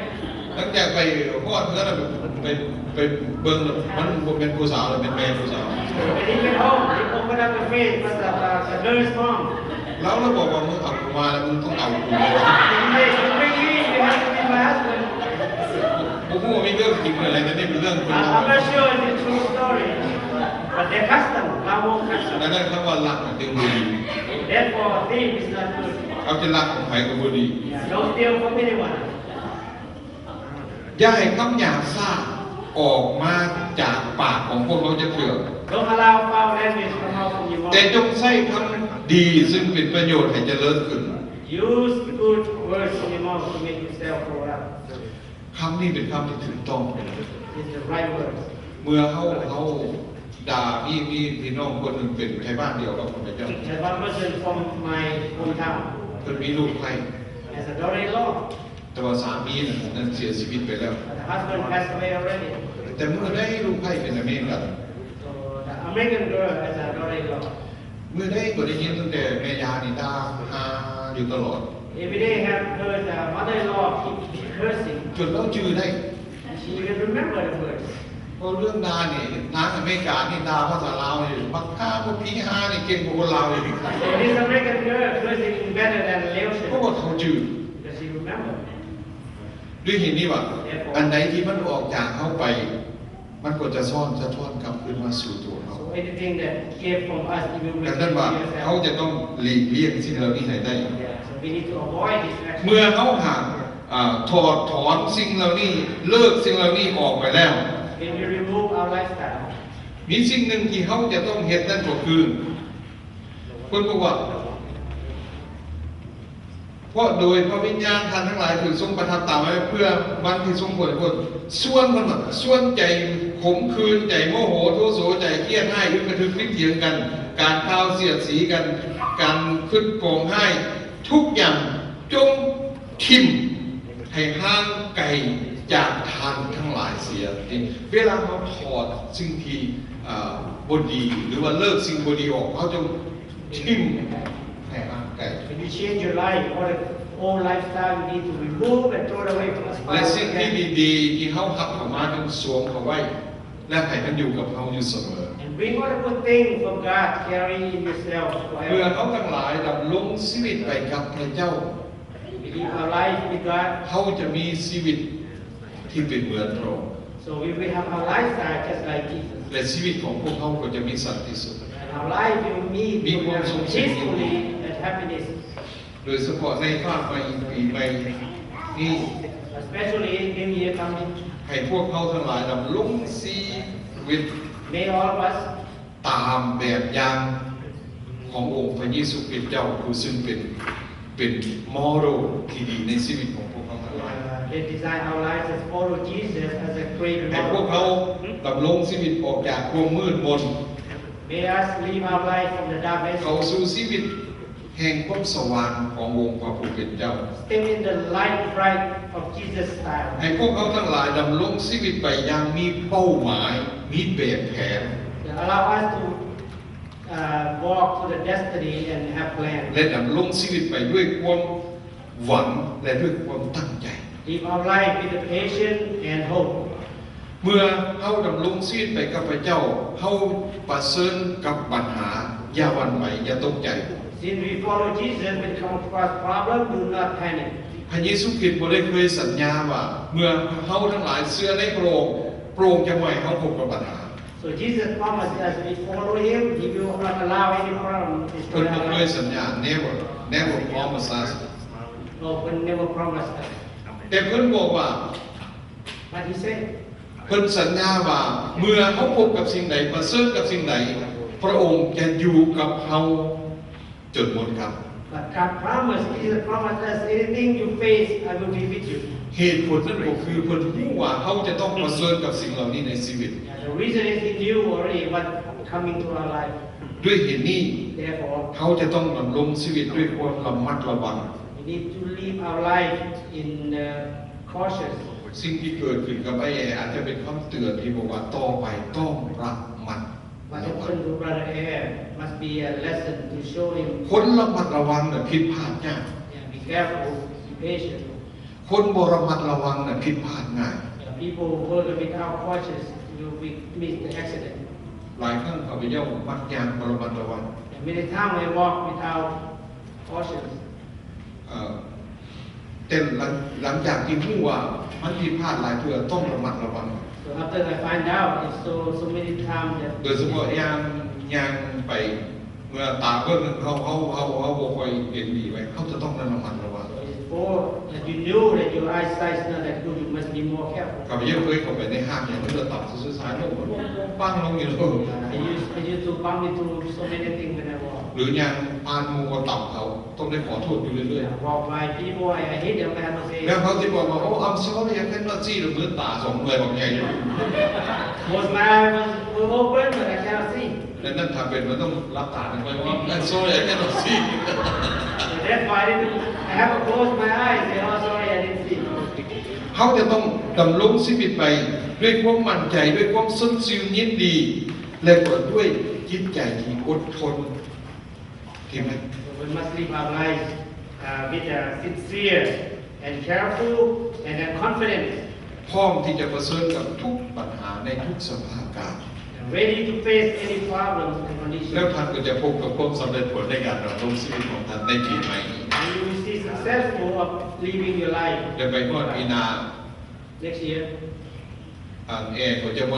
หลังจากไปฮอดเมื่อนั้นไปเบิ่งมันบ่เป็นผู้สาวแล้วเป็นแม่ผู้สาว So when he went home, he opened up the face, it was a nurse mom. แล้วเราบอกว่ามึงเอากูมาแล้วมึงต้องเอากู And he said, you bring me, you have to be my husband. ผมว่ามีเรื่องจริงอะไรแต่นี่เป็นเรื่องคน I'm not sure it's a true story, but their custom, Lao ดัง custom. นั้นคำว่ารักจึงบ่ดี Therefore, thief is not good. เขาจะรักของใครก็บ่ดี Don't steal from anyone. อย่าให้คำหยาบซ่าออกมาจากปากของพวกเราจะเถื่อ Don't allow foul language to come out from your แต่ mouth. จงใช้คำดีซึ่งเป็นประโยชน์ให้เจริญขึ้น Use good words from your mouth to make yourself grow up. คำนี้เป็นคำที่ถูกต้อง It's the right words. เมื่อเขาด่ามีพี่น้องคนหนึ่งเป็นไทยบ้านเดียวกับคนพระเจ้า There's one person from my hometown เพิ่นมีลูกไทย has a daughter-in-law. แต่ว่าสามีนั้นเสียชีวิตไปแล้ว But the husband passed away already. แต่เมื่อได้ลูกไทยเป็นอเมริกัน So the American girl has a daughter-in-law. เมื่อได้ก็ได้ยินตั้งแต่แม่ยานี่ด่าหาอยู่ตลอด Every day have heard the mother-in-law keep cursing. จนเราจื้อได้ And she even remember the words. เพราะเรื่องด่านี่นางอเมริกานี่ด่าภาษาลาวนี่บักฆ่าพวกพี่หานี่เก่งกว่าคนลาวอีก So this American girl cursing better than เพราะ Laotian ว่าเขาจื้อ because she remember. ด้วยเหตุนี้ว่าอันไหนที่มันออกจากเข้าไป มันก็จะซ่อนกลับคืนมาสู่ตัวเขา So anything that came from us, it will ดัง return นั้น to ว่าเขา yourself. จะต้องหลีกเลี่ยงสิ่งเหล่านี้ให้ได้ Yeah, so we need to avoid this action. เมื่อเขาหากถอดถอนสิ่งเหล่านี้เลิกสิ่งเหล่านี้ออกไปแล้ว When we remove our lifestyle, มีสิ่งหนึ่งที่เขาจะต้องเฮ็ดนั่นก็คือคนบอกว่าเพราะโดยพระวิญญาณท่านทั้งหลายถูกทรงประทับตามไว้เพื่อวันที่ทรงผลผลส่วนมันส่วนใจขมขื่นใจโมโหโทโสใจเครียดให้อึดกระทึกริดเถียงกัน การข่าวเสียดสีกัน การขึ้นโกงให้ทุกอย่างจงทิ่มให้ห่างไกลจากทานทั้งหลายเสียเวลาเขาถอดสิ่งที่บดีหรือว่าเลิกสิ่งบดีออกเขาจะทิ่มให้ห่างไกล when you change your life or the old lifestyle, you need to remove and throw it away from the และสิ่ง spiral ที่ again. ดีๆที่เขาหับเข้ามาจงสวมเขาไว้ และให้มันอยู่กับเขาอยู่เสมอ And bring all the good things from God, carry in yourself เมื่อ forever. เขาทั้งหลายดำลงชีวิตไปกับพระเจ้า We live our life with God, เขาจะมีชีวิตที่เป็นเหมือนพระองค์ so we will have our lifestyle just like Jesus. และชีวิตของพวกเขาก็จะมีสันติสุข And our life will meet Be more so peacefully and happiness, โดยเฉพาะในภาคใหม่ปีใหม่นี้ especially New Year coming. ให้พวกเขาทั้งหลายดำรงชีวิต May all of us ตามแบบอย่างขององค์พระเยซูคริสต์เจ้าผู้ซึ่งเป็นโมเดลที่ดีในชีวิตของพวกเขาทั้งหลาย design our lives as follow Jesus as a great ให้พวกเขา model. ดำรงชีวิตออกจากความมืดมน May us live our life from the darkness. เข้าสู่ชีวิตแห่งความสว่างขององค์พระผู้เป็นเจ้า Stay in the light bright of Jesus' style. ให้พวกเขาทั้งหลายดำรงชีวิตไปอย่างมีเป้าหมาย มีแบบแผน Allow us to walk to the destiny and have plans. และดำรงชีวิตไปด้วยความหวังและด้วยความตั้งใจ Live our life with the patience and hope. เมื่อเฮาดำรงชีวิตไปกับพระเจ้าเฮาประเสริญกับปัญหาอย่าหวั่นไหวอย่าตกใจ Since we follow Jesus, when come across problem, do not panic. พระเยซูคริสต์บ่ได้เคยสัญญาว่าเมื่อเฮาทั้งหลายเชื่อในพระองค์พระองค์จะไม่ให้เฮาพบกับปัญหา So Jesus promised us we follow Him, He will not allow any problem to เพิ่น destroy บ่ our เคย life. สัญญา never promise us No, but never promised us. แต่เพิ่นบอกว่า But He said, เพิ่นสัญญาว่าเมื่อเฮาพบกับสิ่งใดประเสริฐกับสิ่งใดพระองค์จะอยู่กับเฮาจนหมดครับ but God promised, Jesus promised us, anything you face, I will be with you. เหตุผลนั้นก็คือเพิ่นรู้ว่าเฮาจะต้องประเสริฐกับสิ่งเหล่านี้ในชีวิต And the reason is He knew already what coming to our life. ด้วยเหตุนี้ Therefore, เขาจะต้องดำรงชีวิตด้วยความระมัดระวัง we need to live our life in cautious. สิ่งที่เกิดขึ้นกับไอ้แออาจจะเป็นคำเตือนที่บอกว่าต่อไปต้องระมัด What ระวัง happened to Brother Air must be a lesson to show him. คนระมัดระวังน่ะผิดพลาดยาก Yeah, be careful, be patient. คนบ่ระมัดระวังน่ะผิดพลาดง่าย People who work without cautious will miss the accident. หลายครั้งข้าพเจ้ามักยางบ่ระมัดระวัง And many times I walk without cautious. แต่หลังจากที่รู้ว่ามันผิดพลาดหลายเทื่อต้องระมัดระวัง So after I find out, it's so many times that โดยเฉพาะยางไปเมื่อตาเพิ่นเขาบ่ค่อยเห็นดีไว้เขาจะต้องระมัดระวัง before that you know that your eyesight is not that good, you must be more careful. ข้าพเจ้าเคยเข้าไปในห้างอย่างมันจะตับสุดท้ายลงปังลงอยู่เลย I used to bump into so many things when I walk. หรือยังปานมูก็ตับเขาต้องได้ขอโทษอยู่เรื่อย I walk by people, I hate them, I have to say, ๆแล้วเขาจะบอกว่าโอ้ I'm sorry I cannot see หรือมือตาสองเลยบอกใหญ่อยู่ most my eyes were open, but I cannot see. ดังนั้นถ้าเป็นมันต้องรับตากันไว้ว่า I'm sorry I cannot see So that's why I have to close my eyes and say, oh sorry, I didn't see. เขาจะต้องดำรงชีวิตไปด้วยความมั่นใจด้วยความสดชื่นยินดี และก็ด้วยจิตใจที่อดทนที่ไหม So we must live our lives with sincere and careful and confident, พร้อมที่จะประเสริฐกับทุกปัญหาในทุกสภาพการ and ready to face any problems and แล้ว conditions. ท่านก็จะพบกับความสำเร็จผลในการดำรงชีวิตของท่านในปีใหม่นี้ And you will see successful of living your life และไปฮอดปีหนา next year. แอร์ก็จะบ่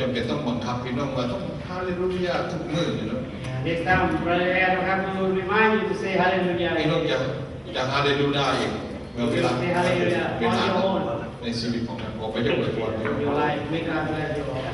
จำเป็นต้องบังคับพี่น้องว่าต้องฮาเลลูยาทุกมื้ออยู่แล้ว Next time, Brother Ed will have to remind you to say พี่น้อง hallelujah. จะฮาเลลูยาอีกเมื่อเวลา Say hallelujah เว on ลา your own ในชีวิตของท่านขอพระเจ้าอวยพร in your life. May God bless you all.